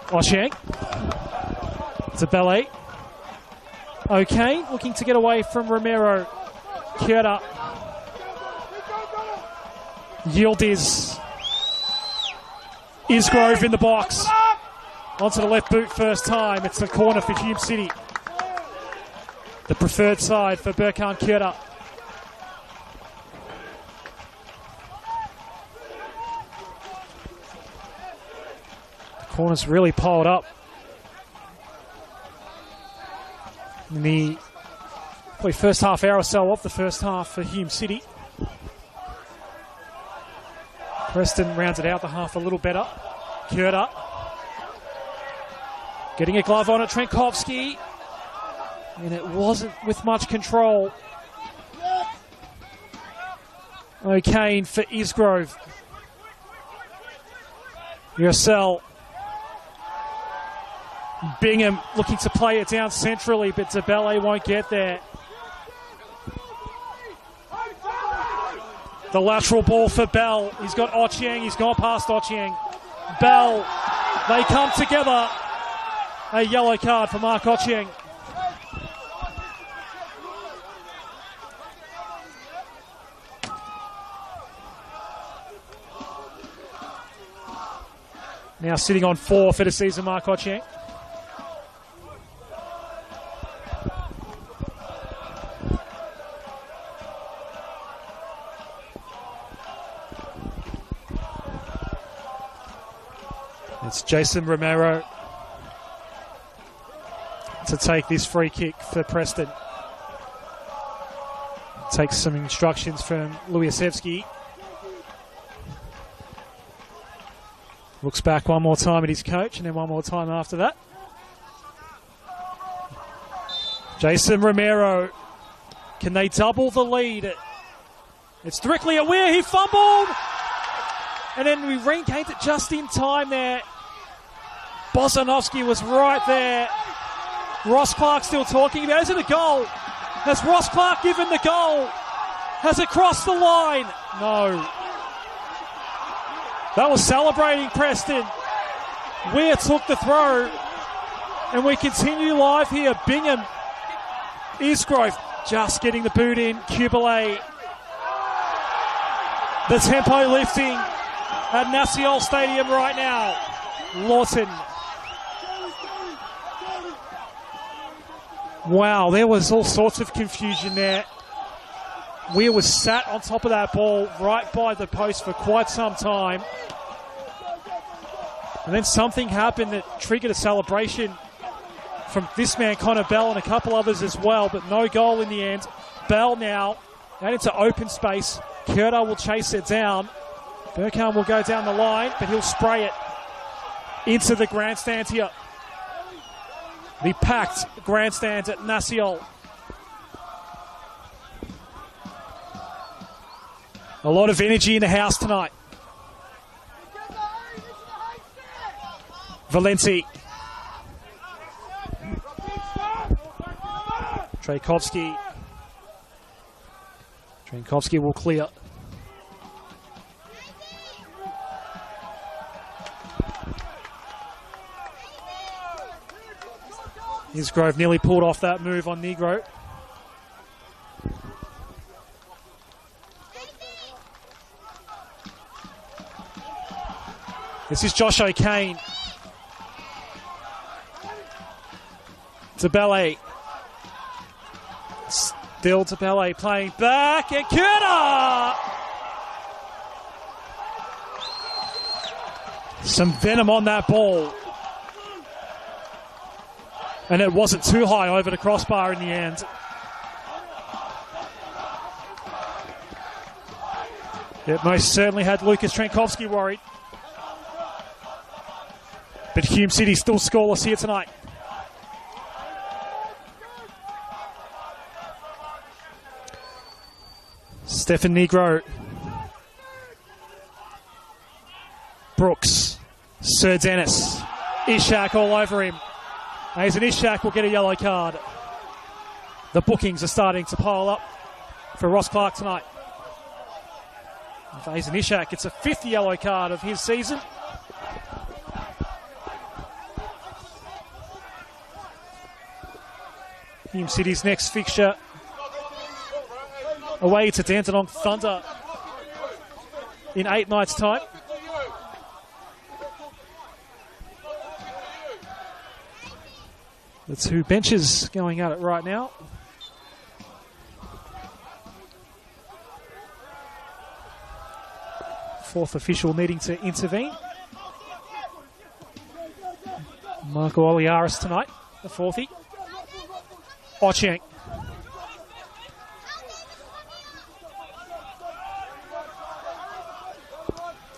S2: Ochieng. Zabele. Okay, looking to get away from Romero. Kyoto. Yield is Isgrove in the box. Onto the left boot first time. It's the corner for Hume City. The preferred side for Burkhan Kyoto. The corner's really piled up. In the probably first half hour or so of the first half for Hume City. Preston rounds it out the half a little better. Kyoto. Getting a glove on it, Trenkovsky. And it wasn't with much control. O'Kane for Isgrove. Yourcell. Bingham looking to play it down centrally, but Zabele won't get there. The lateral ball for Bell. He's got Ochieng. He's gone past Ochieng. Bell. They come together. A yellow card for Mark Ochieng. Now sitting on 4 for the season, Mark Ochieng. It's Jason Romero to take this free kick for Preston. Takes some instructions from Luisevsky. Looks back one more time at his coach and then one more time after that. Jason Romero. Can they double the lead? It's directly at Weir. He fumbled. And then we regained it just in time there. Bosanovsky was right there. Ross Clark still talking about it. Is it a goal? Has Ross Clark given the goal? Has it crossed the line? No. That was celebrating Preston. Weir took the throw. And we continue live here. Bingham. Isgrove just getting the boot in. Kubele. The tempo lifting at Naciol Stadium right now. Lawton. Wow, there was all sorts of confusion there. Weir was sat on top of that ball right by the post for quite some time. And then something happened that triggered a celebration from this man, Connor Bell, and a couple others as well, but no goal in the end. Bell now out into open space. Kyoto will chase it down. Burkhan will go down the line, but he'll spray it into the grandstand here. The packed grandstand at Naciol. A lot of energy in the house tonight. Valenti. Trenkovsky. Trenkovsky will clear. Isgrove nearly pulled off that move on Negro. This is Josh O'Kane. Zabele. Still Zabele playing back, and Kyoto! Some venom on that ball. And it wasn't too high over the crossbar in the end. It most certainly had Lucas Trenkovsky worried. But Hume City still scoreless here tonight. Stefan Negro. Brooks. Sir Dennis. Ishak all over him. Aizen Ishak will get a yellow card. The bookings are starting to pile up for Ross Clark tonight. If Aizen Ishak gets a 5th yellow card of his season. Hume City's next fixture away to Dandenong Thunder in 8 nights' time. The two benches going at it right now. Fourth official needing to intervene. Michael Oliaris tonight, the fourthie. Ochieng.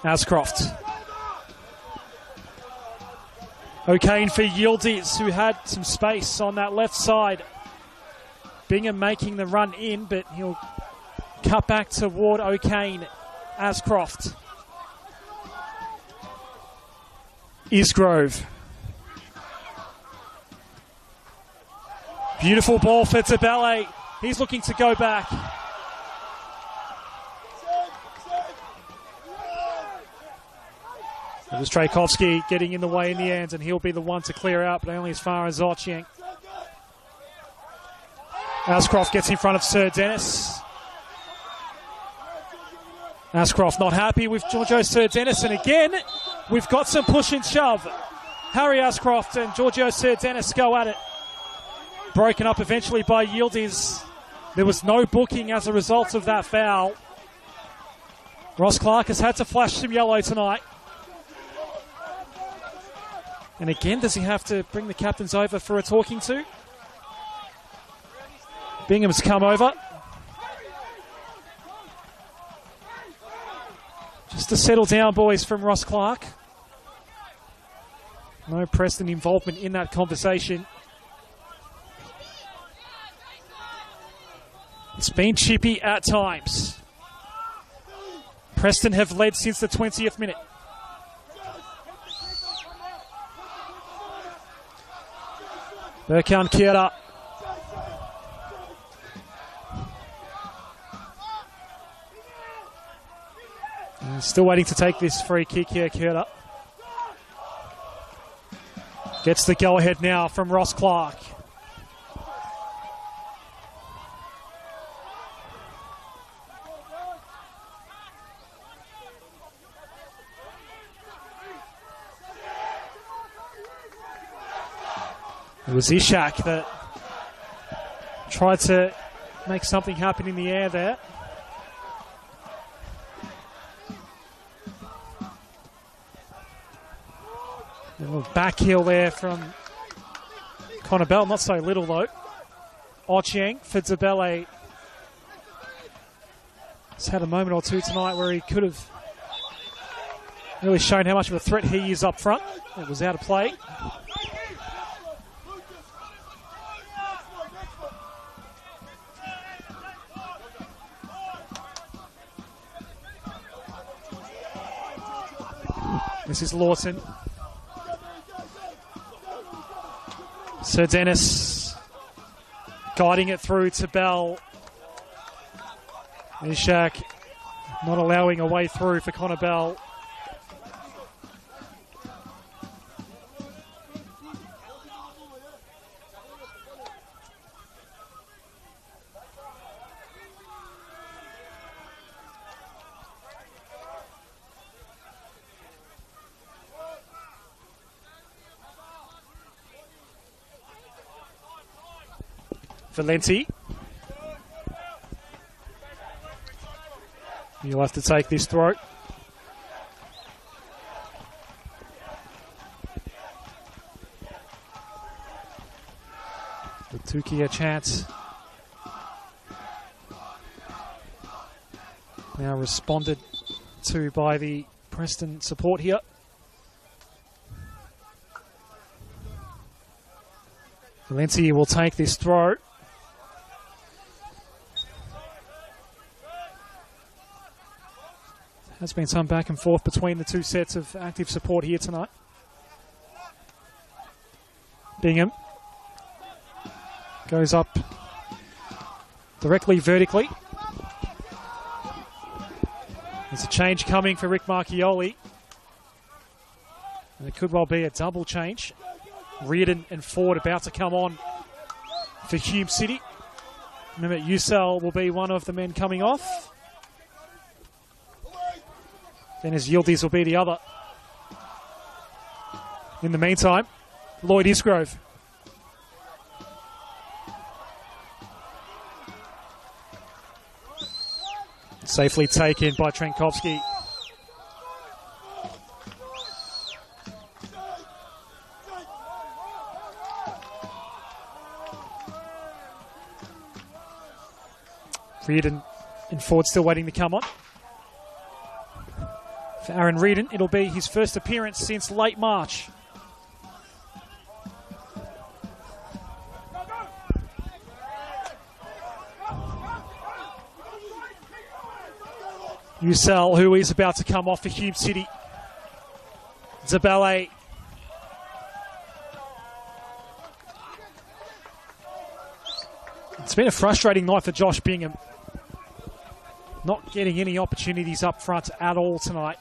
S2: Ascroft. O'Kane for Yildiz, who had some space on that left side. Bingham making the run in, but he'll cut back toward O'Kane. Ascroft. Isgrove. Beautiful ball for Tabele. He's looking to go back. It was Trajkovski getting in the way in the end, and he'll be the one to clear out, but only as far as Ochieng. Ascroft gets in front of Sir Dennis. Ascroft not happy with Giorgio Sir Dennis, and again, we've got some push and shove. Harry Ascroft and Giorgio Sir Dennis go at it. Broken up eventually by Yildiz. There was no booking as a result of that foul. Ross Clark has had to flash some yellow tonight. And again, does he have to bring the captains over for a talking to? Bingham's come over. Just to settle down, boys, from Ross Clark. No Preston involvement in that conversation. It's been chippy at times. Preston have led since the 20th minute. Berkan Kira. Still waiting to take this free kick here, Kira. Gets the go-ahead now from Ross Clark. It was Ishak that tried to make something happen in the air there. A little back heel there from Connor Bell, not so little though. Ochieng for Tabele. He's had a moment or two tonight where he could have really shown how much of a threat he is up front. It was out of play. This is Lawton. Sir Dennis guiding it through to Bell. Ishak not allowing a way through for Connor Bell. Valenti. You'll have to take this throw. The Tuki a chance. Now responded to by the Preston support here. Valenti will take this throw. There's been some back and forth between the two sets of active support here tonight. Bingham goes up directly vertically. There's a change coming for Rick Marchioli. And it could well be a double change. Reardon and Ford about to come on. for Hume City. Remember, Usel will be one of the men coming off. Then as Yildiz will be the other. In the meantime, Lloyd Isgrove. Safely taken by Trenkovski. Reardon in forward, still waiting to come on. For Aaron Reardon, it'll be his first appearance since late March. Usel, who is about to come off for Hume City. Zabale. It's been a frustrating night for Josh Bingham. Not getting any opportunities up front at all tonight.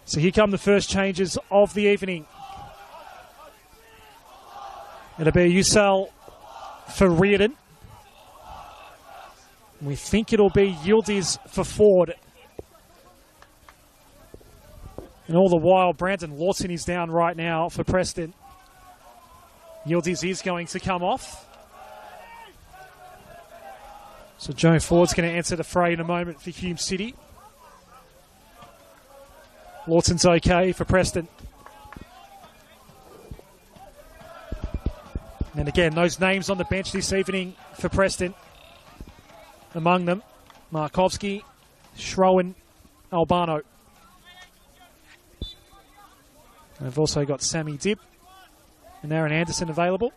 S2: So here come the first changes of the evening. It'll be Usel for Reardon. We think it'll be Yildiz for Ford. And all the while, Brandon Lawson is down right now for Preston. Yildiz is going to come off. So Joe Ford's going to enter the fray in a moment for Hume City. Lawson's okay for Preston. And again, those names on the bench this evening for Preston. Among them, Markovski, Schroen, Albano. They've also got Sammy Dibb and Aaron Anderson available.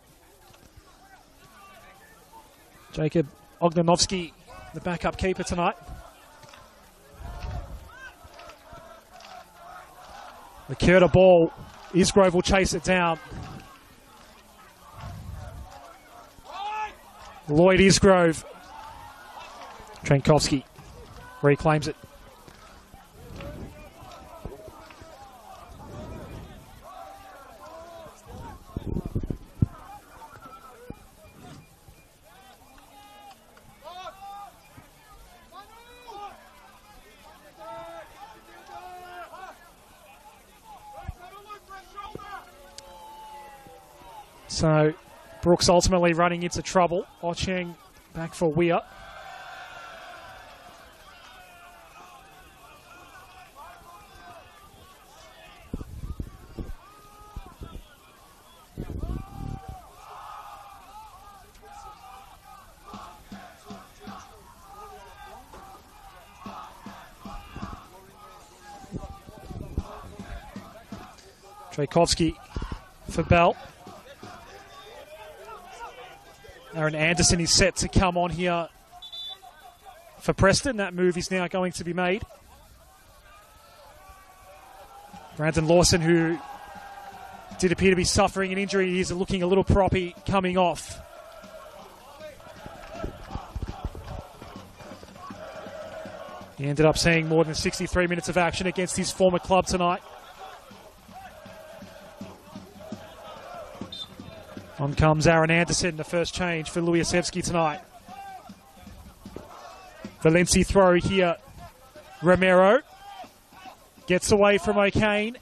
S2: Jacob Ognanovski, the backup keeper tonight. The Curta ball, Isgrove will chase it down. Lloyd Isgrove. Trenkovski reclaims it. So Brooks ultimately running into trouble. Ocheng back for Weir. Trajkovski for Bell. Aaron Anderson is set to come on here for Preston. That move is now going to be made. Brandon Lawson, who did appear to be suffering an injury, is looking a little proppy coming off. He ended up seeing more than 63 minutes of action against his former club tonight. On comes Aaron Anderson, the first change for Lujasevski tonight. Valenci throw here. Romero gets away from O'Kane.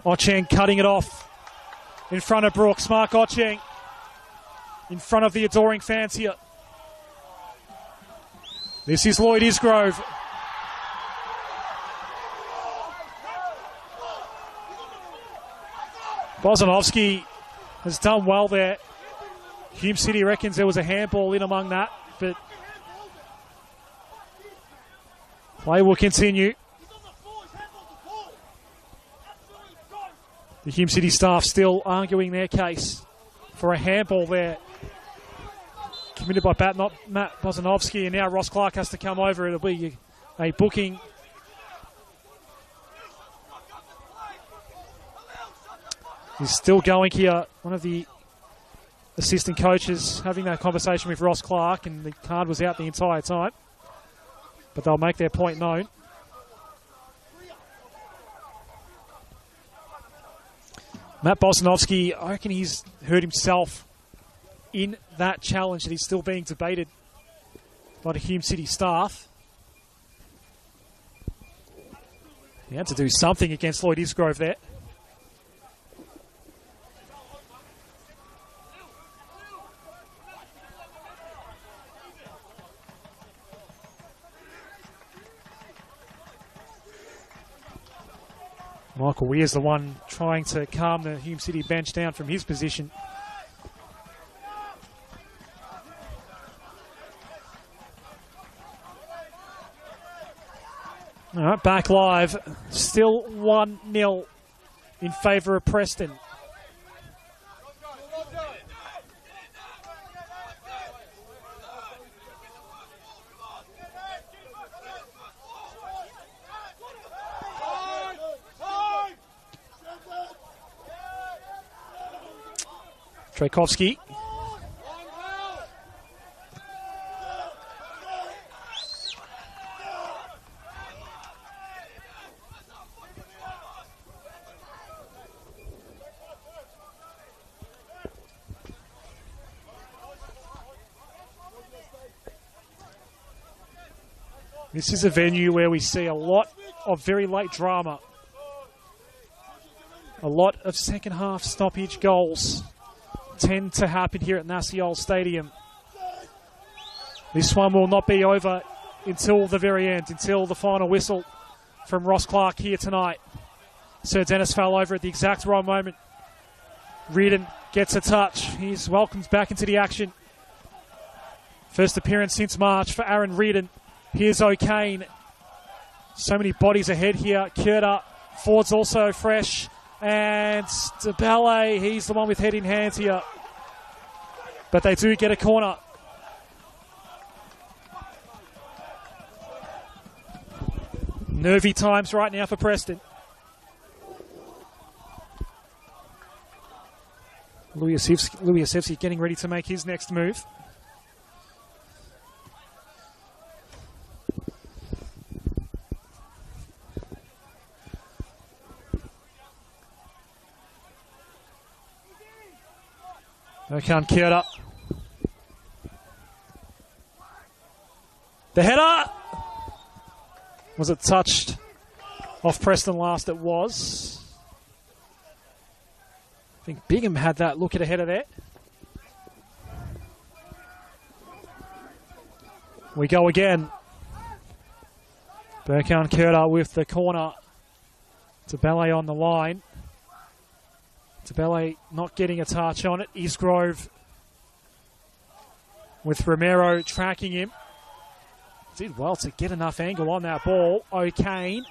S2: Ocheng cutting it off in front of Brooks. Mark Ocheng in front of the adoring fans here. This is Lloyd Isgrove. Bozanovski has done well there. Hume City reckons there was a handball in among that, but play will continue. The Hume City staff still arguing their case for a handball there. Committed by Matt Bozanovski, and now Ross Clark has to come over. It'll be a booking. He's still going here. One of the assistant coaches having that conversation with Ross Clark, and the card was out the entire time. But they'll make their point known. Matt Bosnovsky, I reckon he's hurt himself in that challenge, and he's still being debated by the Hume City staff. He had to do something against Lloyd Isgrove there. Michael Weir's the one trying to calm the Hume City bench down from his position. All right, back live. Still 1-0 in favour of Preston. Trajkovski. This is a venue where we see a lot of very late drama. A lot of second half stoppage goals tend to happen here at Nasiol Stadium. This one will not be over until the very end, until the final whistle from Ross Clark here tonight. Sir Dennis fell over at the exact wrong moment. Reardon gets a touch. He's welcomed back into the action. First appearance since March for Aaron Reardon. Here's O'Kane. So many bodies ahead here. Kierda. Ford's also fresh. And DeBalle, he's the one with head in hands here. But they do get a corner. Nervy times right now for Preston. Lujasevski getting ready to make his next move. Okan Kierda. The header! Was it touched off Preston last? It was. I think Bigham had that look at a header there. We go again. Berkan Kierda with the corner. DeBalle on the line. DeBalle not getting a touch on it. Isgrove with Romero tracking him. Did well to get enough angle on that ball. O'Kane.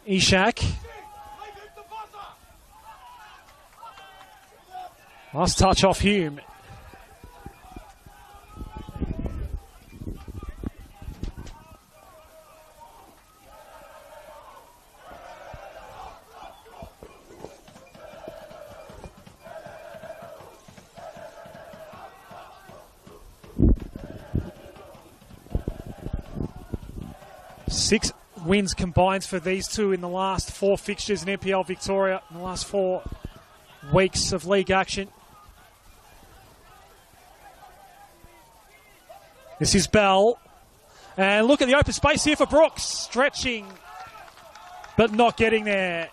S2: Ishak. Last touch off Hume. Six wins combined for these two in the last 4 fixtures in NPL Victoria, in the last 4 weeks of league action. This is Bell. And look at the open space here for Brooks. Stretching, but not getting there.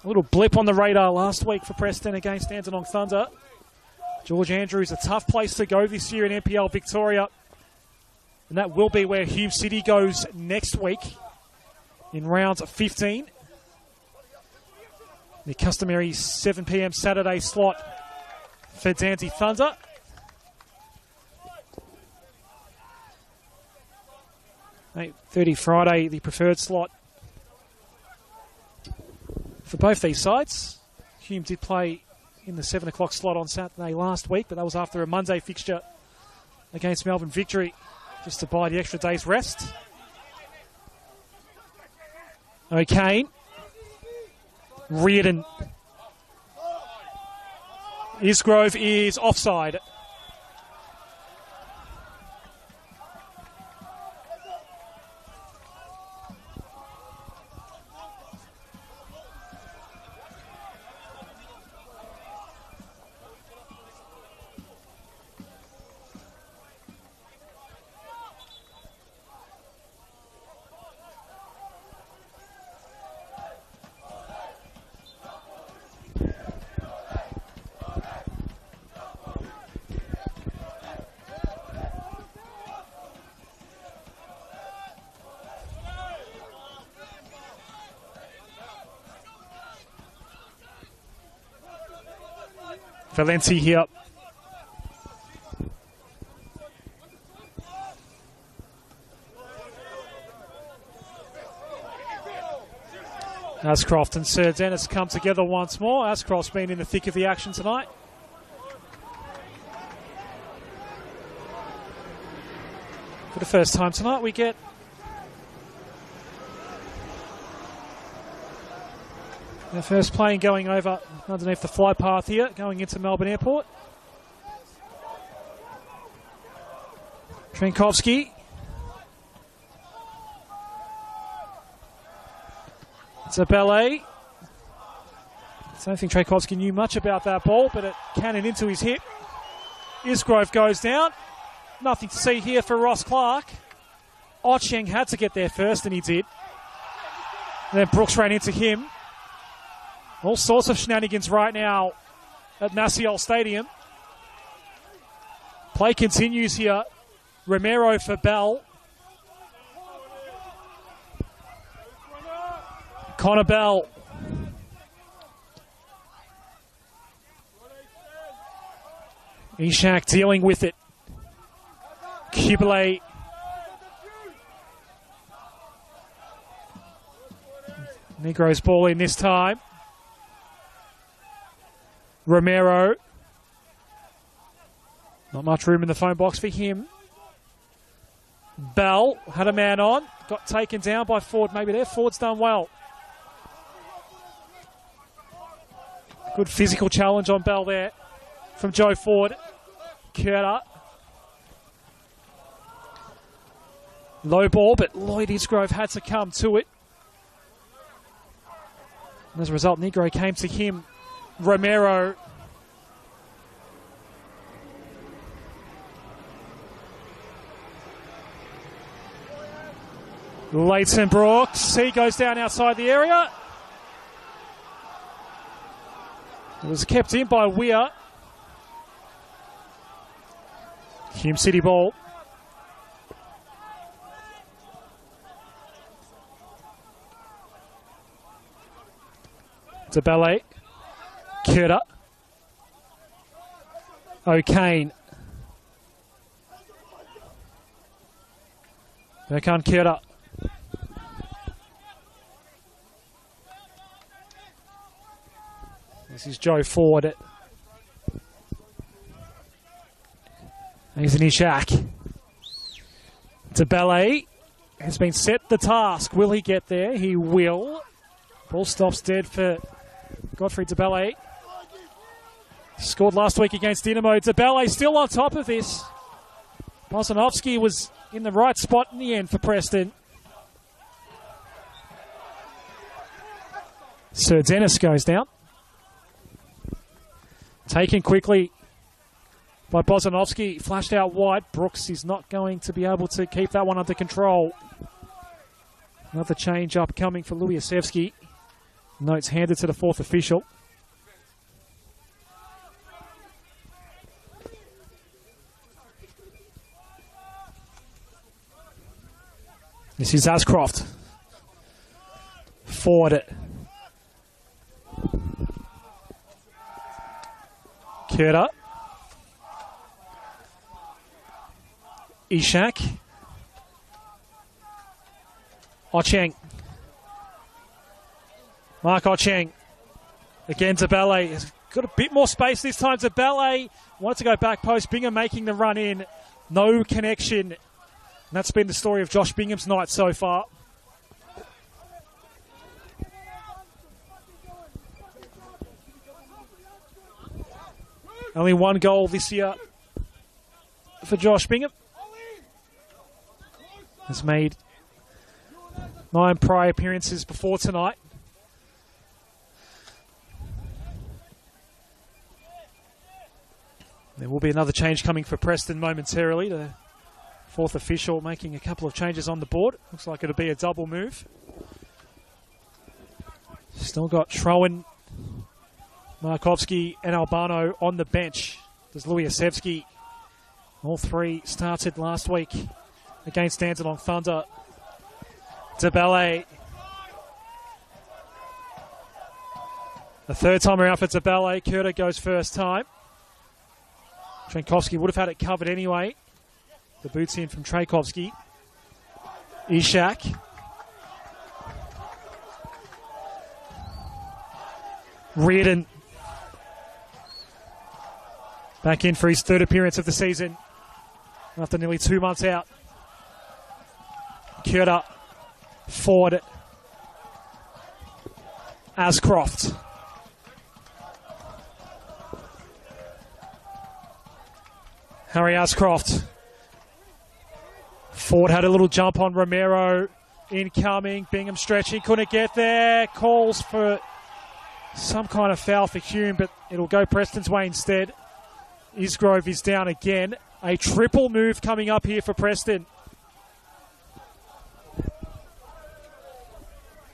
S2: A little blip on the radar last week for Preston against Dandenong Thunder. George Andrews, a tough place to go this year in NPL Victoria. And that will be where Hume City goes next week in round 15. The customary 7 p.m. Saturday slot for Dandy Thunder. $8:30 Friday, the preferred slot for both these sides. Hume did play in the 7 o'clock slot on Saturday last week, but that was after a Monday fixture against Melbourne Victory, just to buy the extra day's rest. O'Kane. Reardon. Isgrove is offside. Valenti here. Ascroft and Sir Dennis come together once more. Ascroft's been in the thick of the action tonight. For the first time tonight, we get the first plane going over underneath the fly path here, going into Melbourne Airport. Trenkovski. It's a ballet. I don't think Trenkovski knew much about that ball, but it cannoned into his hip. Isgrove goes down. Nothing to see here for Ross Clark. Ocheng had to get there first, and he did. And then Brooks ran into him. All sorts of shenanigans right now at Massey Stadium. Play continues here. Romero for Bell. Connor Bell. Ishak dealing with it. Kubele. Negro's ball in this time. Romero. Not much room in the phone box for him. Bell had a man on. Got taken down by Ford maybe there. Ford's done well. Good physical challenge on Bell there from Joe Ford. Curter. Low ball, but Lloyd Isgrove had to come to it. And as a result, Negro came to him. Romero. Leighton Brooks. He goes down outside the area. It was kept in by Weir. Hume City ball. DeBellet. Curter. O'Kane. Berkan Curter. This is Joe Ford. Anthony Shack. DeBellet has been set the task. Will he get there? He will. Ball stops dead for Godfrey DeBellet. Scored last week against Dinamo. DeBellet still on top of this. Bosanovsky was in the right spot in the end for Preston. Sir Dennis goes down. Taken quickly by Bosanovsky. Flashed out wide. Brooks is not going to be able to keep that one under control. Another change up coming for Lubiasevsky. Notes handed to the fourth official. This is Ascroft. Ford. Curter. Ishak. Ocheng. Mark Ocheng. Again to Ballet. Has got a bit more space this time to Ballet. Wanted to go back post. Bingham making the run in. No connection. And that's been the story of Josh Bingham's night so far. Only one goal this year for Josh Bingham. Has made 9 prior appearances before tonight. There will be another change coming for Preston momentarily. The fourth official making a couple of changes on the board. Looks like it'll be a double move. Still got Trowan, Markovsky and Albano on the bench. There's Lubiasevsky. All three started last week against Dandenong Thunder. DeBellet. A third time around for DeBellet. Curter goes first time. Trenkovski would have had it covered anyway. The boots in from Trenkovski. Ishak. Reardon. Back in for his third appearance of the season after nearly 2 months out. Kyoto forward. Ascroft. Harry Ascroft. Ford had a little jump on Romero. Incoming. Bingham stretching. Couldn't get there. Calls for some kind of foul for Hume, but it'll go Preston's way instead. Isgrove is down again. A triple move coming up here for Preston.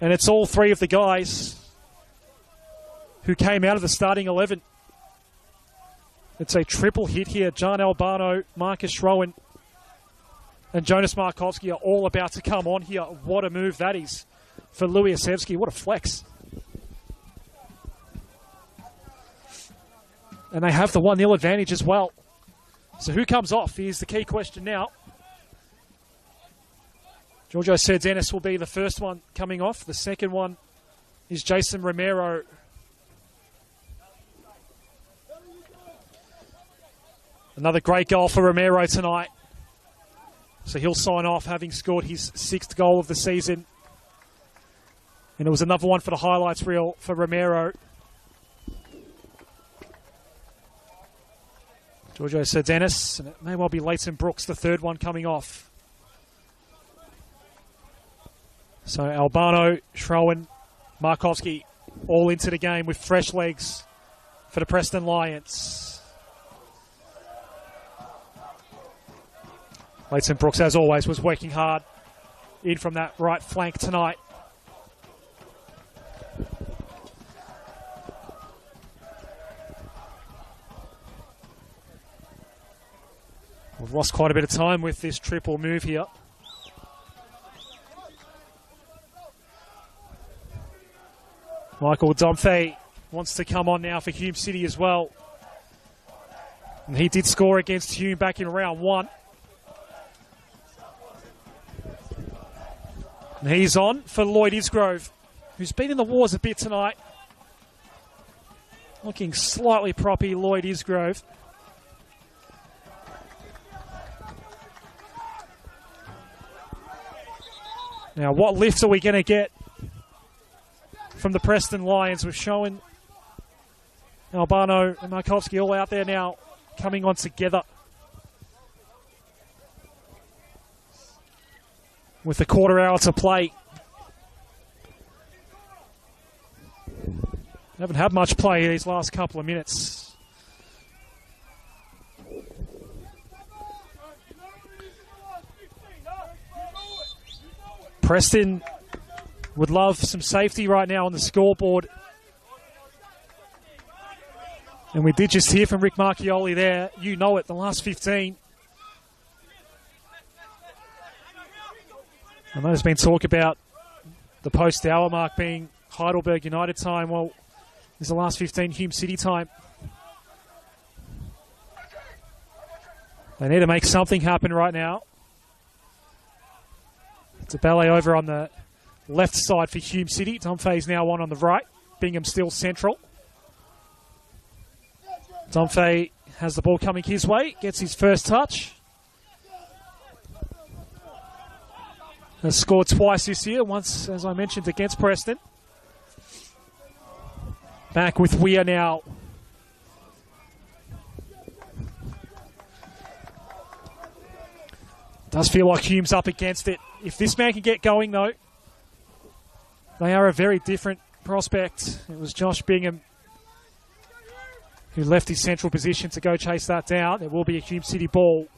S2: And it's all three of the guys who came out of the starting 11. It's a triple hit here. John Albano, Marcus Rowan, and Jonas Markovski are all about to come on here. What a move that is for Luliasevsky. What a flex. And they have the 1-0 advantage as well. So who comes off is the key question now. Giorgio said Dennis will be the first one coming off. The second one is Jason Romero. Another great goal for Romero tonight. So he'll sign off having scored his 6th goal of the season. And it was another one for the highlights reel for Romero. Giorgio said Dennis, and it may well be Leighton Brooks, the third one coming off. So Albano, Schroen, Markovski all into the game with fresh legs for the Preston Lions. Leighton Brooks, as always, was working hard in from that right flank tonight. We've lost quite a bit of time with this triple move here. Michael Domfey wants to come on now for Hume City as well. And he did score against Hume back in round 1. And he's on for Lloyd Isgrove, who's been in the wars a bit tonight. Looking slightly proppy, Lloyd Isgrove. Now, what lifts are we going to get from the Preston Lions? We've shown Albano and Markovski all out there now, coming on together. With a quarter hour to play. Haven't had much play these last couple of minutes. Preston would love some safety right now on the scoreboard. And we did just hear from Rick Marchioli there. You know it, the last 15. I know there's been talk about the post-hour mark being Heidelberg United time. Well, this is the last 15 Hume City time. They need to make something happen right now. It's a ballet over on the left side for Hume City. Domfey's now on the right. Bingham still central. Domfey has the ball coming his way. Gets his first touch. Has scored twice this year. Once, as I mentioned, against Preston. Back with Weir now. Does feel like Hume's up against it. If this man can get going, though, they are a very different prospect. It was Josh Bingham who left his central position to go chase that down. There will be a Hume City ball.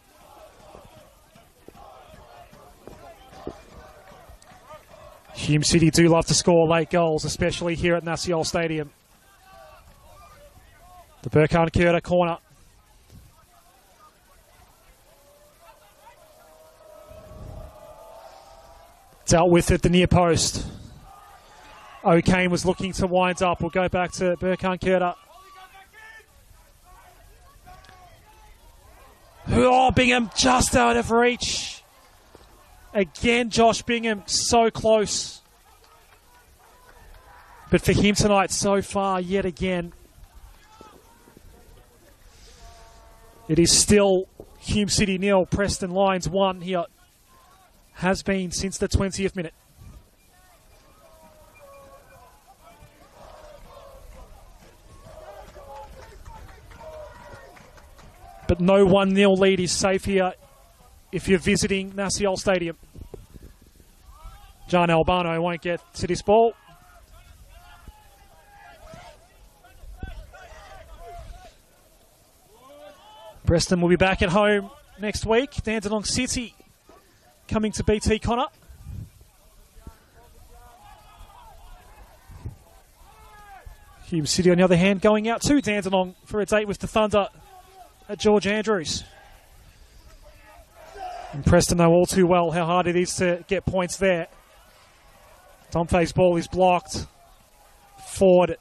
S2: Hume City do love to score late goals, especially here at Nasiol Stadium. The Burkhan Kyoto corner. Dealt with at the near post. O'Kane was looking to wind up. We'll go back to Burkhan Kyoto. Oh, Bingham just out of reach. Again, Josh Bingham so close. But for him tonight, so far yet again. It is still Hume City 0, Preston Lions 1 here. Has been since the 20th minute. But no 1-0 lead is safe here if you're visiting Nasiol Stadium. John Albano won't get to this ball. Preston will be back at home next week. Dandenong City coming to BT Connor. Hume City, on the other hand, going out to Dandenong for a date with the Thunder at George Andrews. And Preston know all too well how hard it is to get points there. Domfey's ball is blocked. Ford.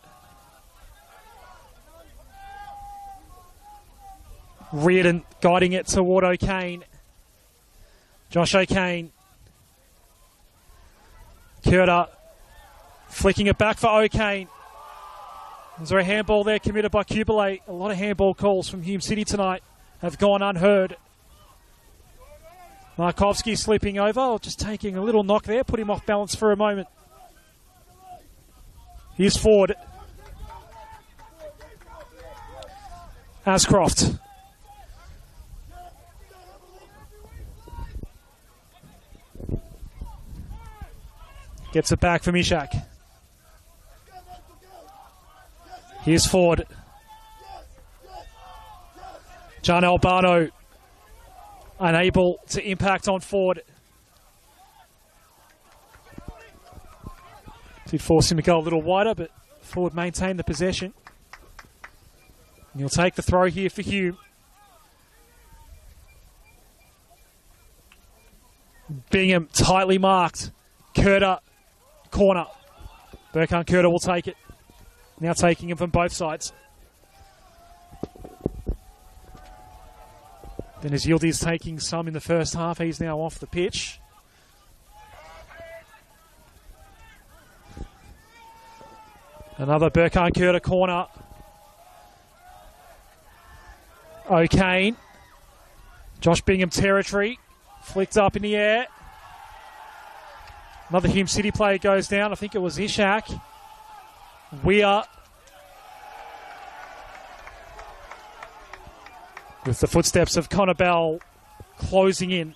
S2: Reardon guiding it toward O'Kane. Josh O'Kane. Curta flicking it back for O'Kane. Is there a handball there committed by Kubelet? A lot of handball calls from Hume City tonight have gone unheard. Markovski slipping over, or just taking a little knock there, put him off balance for a moment. Here's Ford. Ascroft. Gets it back from Ishak. Here's Ford. John Albano unable to impact on Ford. Did force him to go a little wider, but Ford maintained the possession. And he'll take the throw here for Hume. Bingham tightly marked. Curta, corner. Burkhan Curta will take it. Now taking him from both sides. Then as Yildiz taking some in the first half, he's now off the pitch. Another Burkhan Curta corner. O'Kane. Josh Bingham territory. Flicked up in the air. Another Hume City player goes down. I think it was Ishak. Weir. With the footsteps of Connor Bell closing in.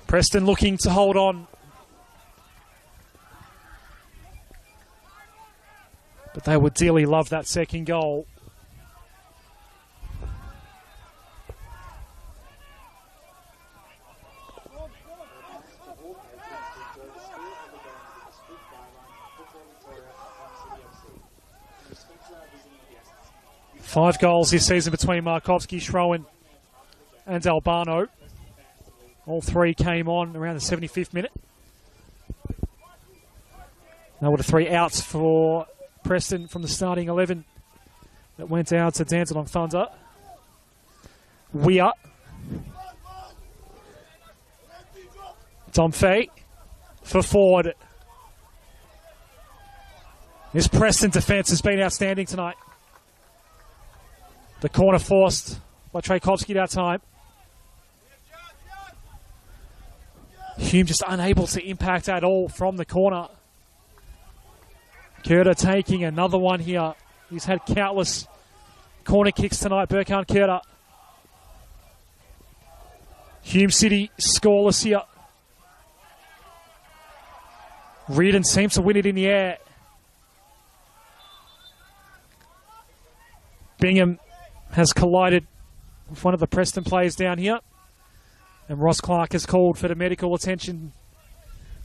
S2: Preston looking to hold on. But they would dearly love that second goal. Five goals this season between Markovski, Schroen and Albano. All three came on around the 75th minute. Now with the three outs for Preston from the starting 11 that went out to Dandenong Thunder. Weir. Domfey for Ford. This Preston defence has been outstanding tonight. The corner forced by Trajkovski that time. Hume just unable to impact at all from the corner. Curta taking another one here. He's had countless corner kicks tonight, Burkhan Curta. Hume City scoreless here. Reardon seems to win it in the air. Bingham has collided with one of the Preston players down here. And Ross Clark has called for the medical attention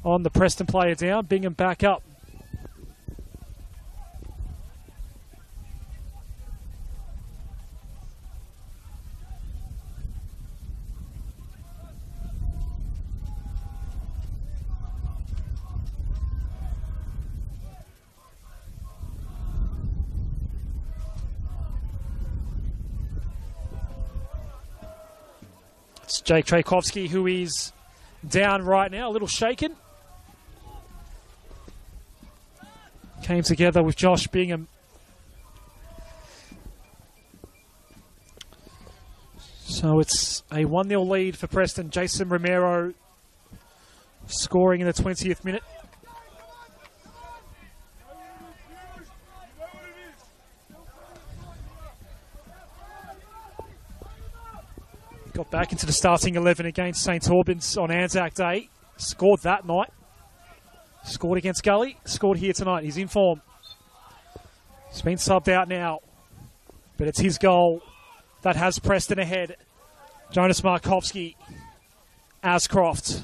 S2: on the Preston player down. Bingham back up. It's Jake Trajkovski who is down right now, a little shaken. Came together with Josh Bingham. So it's a 1-0 lead for Preston. Jason Romero scoring in the 20th minute. Got back into the starting 11 against St Albans on Anzac Day. Scored that night. Scored against Gully. Scored here tonight. He's in form. He's been subbed out now. But it's his goal that has Preston ahead. Jonas Markovski. Ascroft.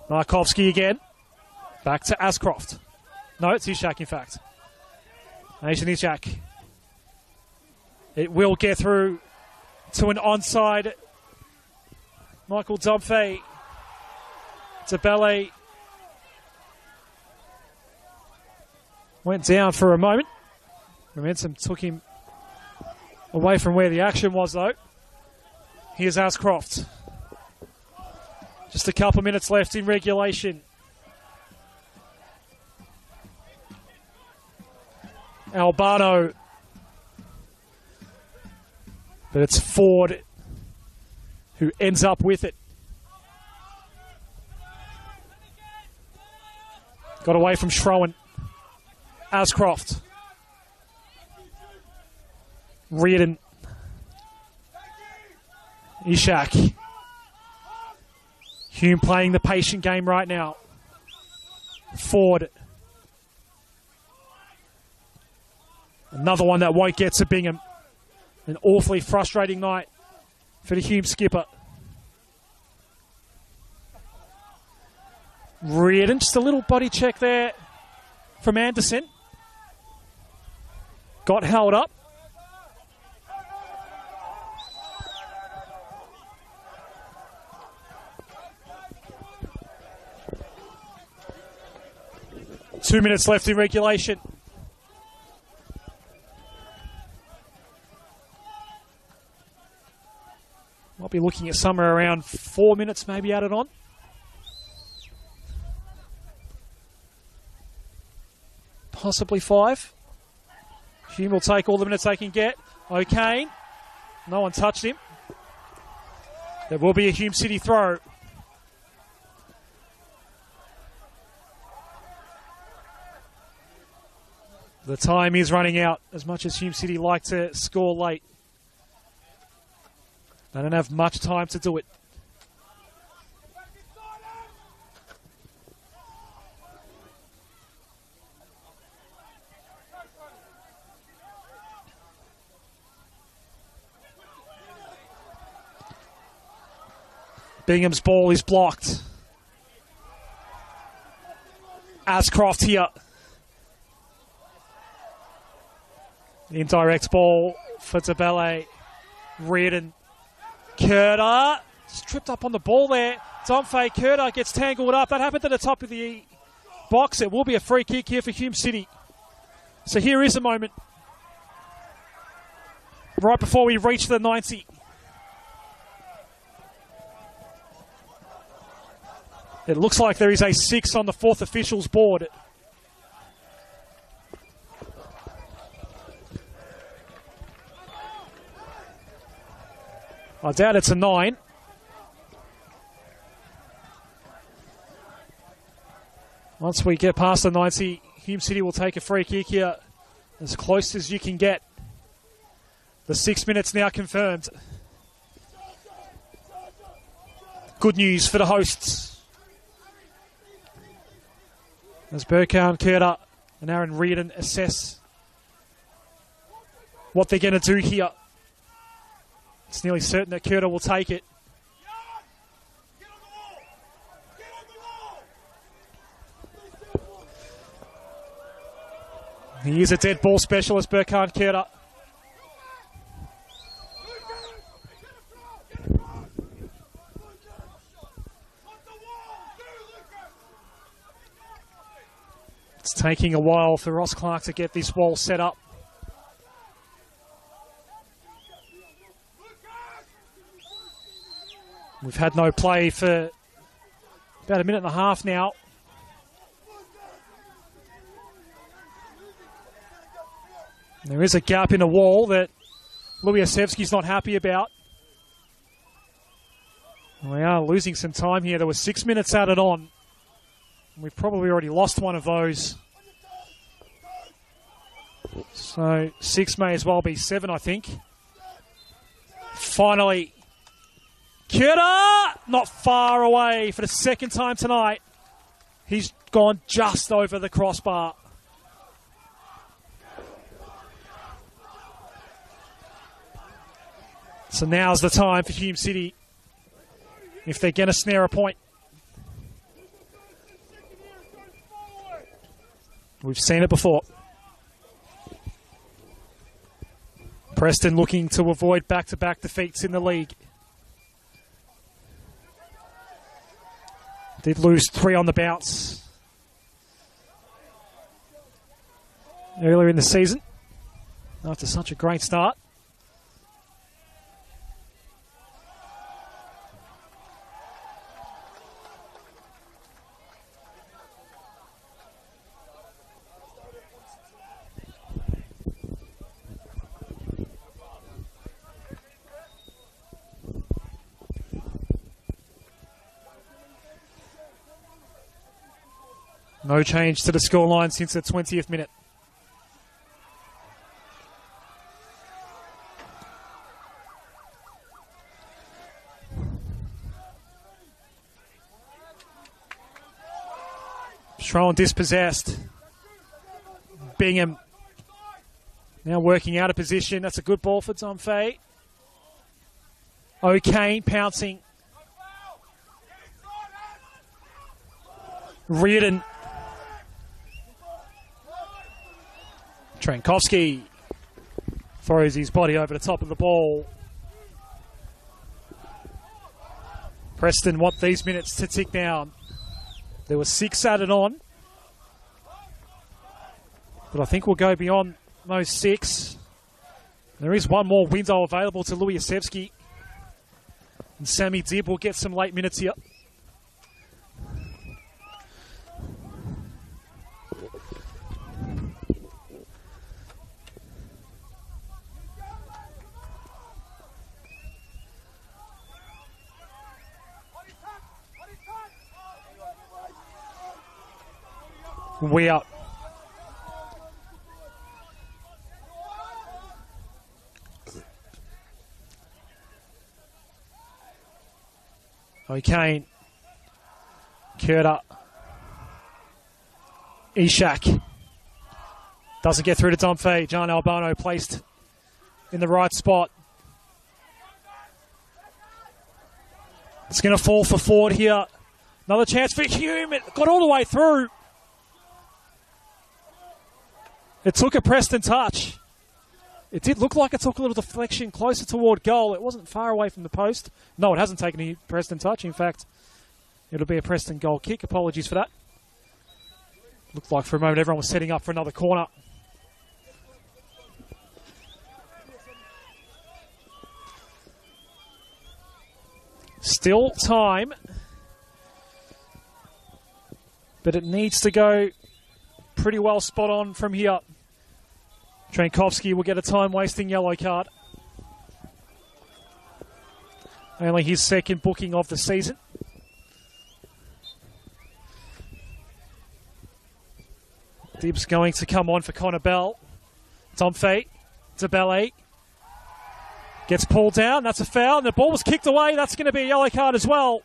S2: Markovski again. Back to Ascroft. No, it's Ishak in fact. Nathan Ishak. It will get through to an onside. Michael Domfe. Tabele went down for a moment. Momentum took him away from where the action was, though. Here's Ascroft. Just a couple minutes left in regulation. Albano. But it's Ford who ends up with it. Got away from Schroen. Ascroft. Reardon. Ishak. Hume playing the patient game right now. Ford. Another one that won't get to Bingham. An awfully frustrating night for the Hume skipper. Reardon, just a little body check there from Anderson. Got held up. Two minutes left in regulation. Might be looking at somewhere around 4 minutes maybe added on. Possibly 5. Hume will take all the minutes they can get. O'Kane. No one touched him. There will be a Hume City throw. The time is running out, as much as Hume City like to score late. They don't have much time to do it. Bingham's ball is blocked. Ascroft here. Indirect ball for Tabele. Reardon. Curta. Just tripped up on the ball there. Domfe Curta gets tangled up. That happened at the top of the box. It will be a free kick here for Hume City. So here is a moment. Right before we reach the 90. It looks like there is a 6 on the fourth official's board. I doubt it's a 9. Once we get past the 90, Hume City will take a free kick here, as close as you can get. The 6 minutes now confirmed. Good news for the hosts. As Burkhan, Curta and Aaron Reardon assess what they're going to do here. It's nearly certain that Curta will take it. He is a dead ball specialist, Burkhan Curta. It's taking a while for Ross Clark to get this wall set up. We've had no play for about a minute and a half now. There is a gap in the wall that Lubiasevsky's not happy about. We are losing some time here. There were 6 minutes added on. We've probably already lost one of those. So 6 may as well be 7, I think. Finally, Kira, not far away for the second time tonight. He's gone just over the crossbar. So now's the time for Hume City if they're going to snare a point. We've seen it before. Preston looking to avoid back-to-back defeats in the league. Did lose 3 on the bounce earlier in the season after such a great start. No change to the scoreline since the 20th minute. Schroen dispossessed. Bingham now working out of position. That's a good ball for Tom Fay. O'Kane pouncing. Reardon. Trankowski throws his body over the top of the ball. Preston want these minutes to tick down. There were 6 added on, but I think we'll go beyond those 6. There is one more window available to Lubiasevsky, and Sammy Dibb will get some late minutes here. We up. O'Kane. Kurta. Ishak. Doesn't get through to Domfey. John Albano placed in the right spot. It's going to fall for Ford here. Another chance for Hume. It got all the way through. It took a Preston touch. It did look like it took a little deflection closer toward goal. It wasn't far away from the post. No, it hasn't taken a Preston touch. In fact, it'll be a Preston goal kick. Apologies for that. Looked like for a moment everyone was setting up for another corner. Still time. But it needs to go pretty well spot on from here. Trankowski will get a time-wasting yellow card. Only his second booking of the season. Dibb's going to come on for Connor Bell. Domfey to Ballet. Gets pulled down. That's a foul. And the ball was kicked away. That's going to be a yellow card as well.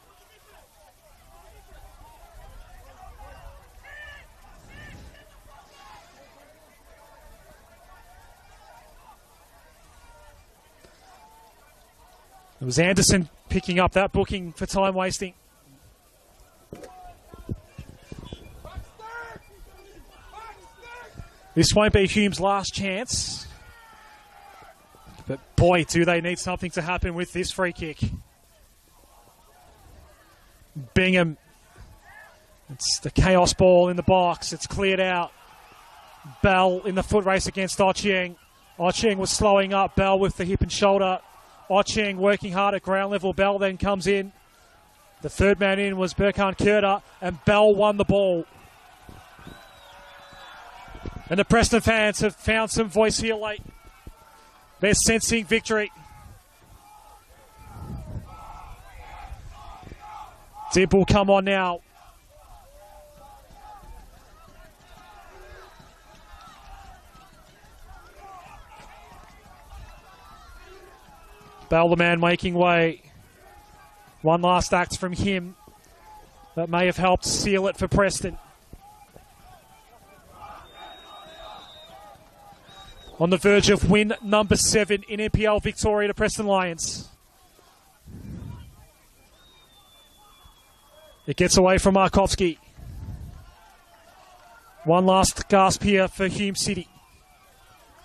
S2: It was Anderson picking up that booking for time wasting. This won't be Hume's last chance. But boy, do they need something to happen with this free kick. Bingham. It's the chaos ball in the box. It's cleared out. Bell in the foot race against Ochieng. Ochieng was slowing up. Bell with the hip and shoulder. Ochieng working hard at ground level. Bell then comes in. The third man in was Berkan Kurta, and Bell won the ball. And the Preston fans have found some voice here late. They're sensing victory. Dib will come on now. Bell, the man making way. One last act from him that may have helped seal it for Preston. On the verge of win number 7 in NPL Victoria to Preston Lions. It gets away from Markovski. One last gasp here for Hume City.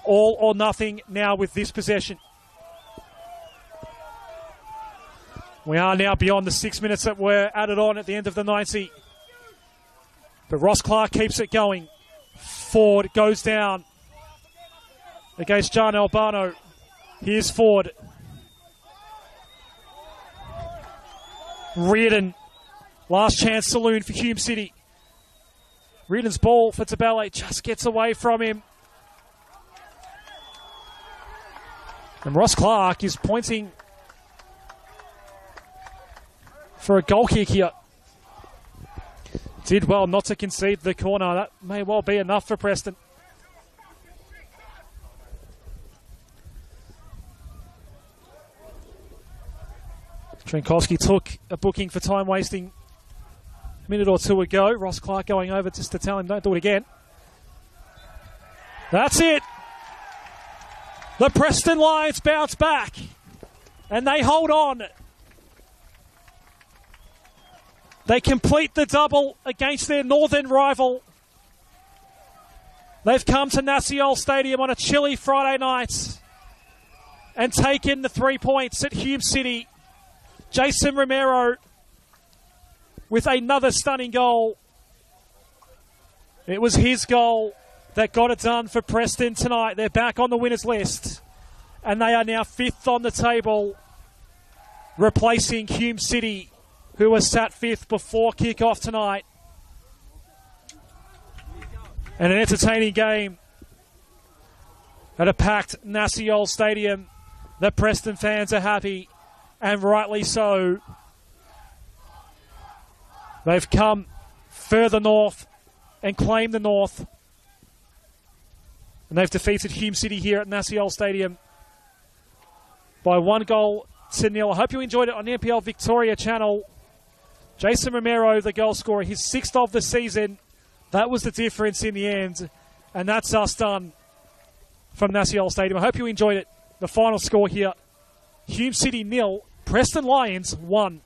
S2: All or nothing now with this possession. We are now beyond the 6 minutes that were added on at the end of the 90. But Ross Clark keeps it going. Ford goes down against John Albano. Here's Ford. Reardon. Last chance saloon for Hume City. Reardon's ball for Tabele just gets away from him. And Ross Clark is pointing for a goal kick here. Did well not to concede the corner. That may well be enough for Preston. Trenkowski took a booking for time wasting a minute or two ago. Ross Clark going over just to tell him don't do it again. That's it. The Preston Lions bounce back and they hold on. They complete the double against their northern rival. They've come to Naciol Stadium on a chilly Friday night and taken the 3 points at Hume City. Jason Romero with another stunning goal. It was his goal that got it done for Preston tonight. They're back on the winners list and they are now 5th on the table, replacing Hume City, who was sat 5th before kick-off tonight. And an entertaining game at a packed Naciol Stadium. The Preston fans are happy, and rightly so. They've come further north and claimed the north. And they've defeated Hume City here at Naciol Stadium by 1-0. I hope you enjoyed it on the NPL Victoria channel. Jason Romero, the goal scorer, his 6th of the season. That was the difference in the end. And that's us done from Naciol Stadium. I hope you enjoyed it. The final score here, Hume City 0, Preston Lions 1.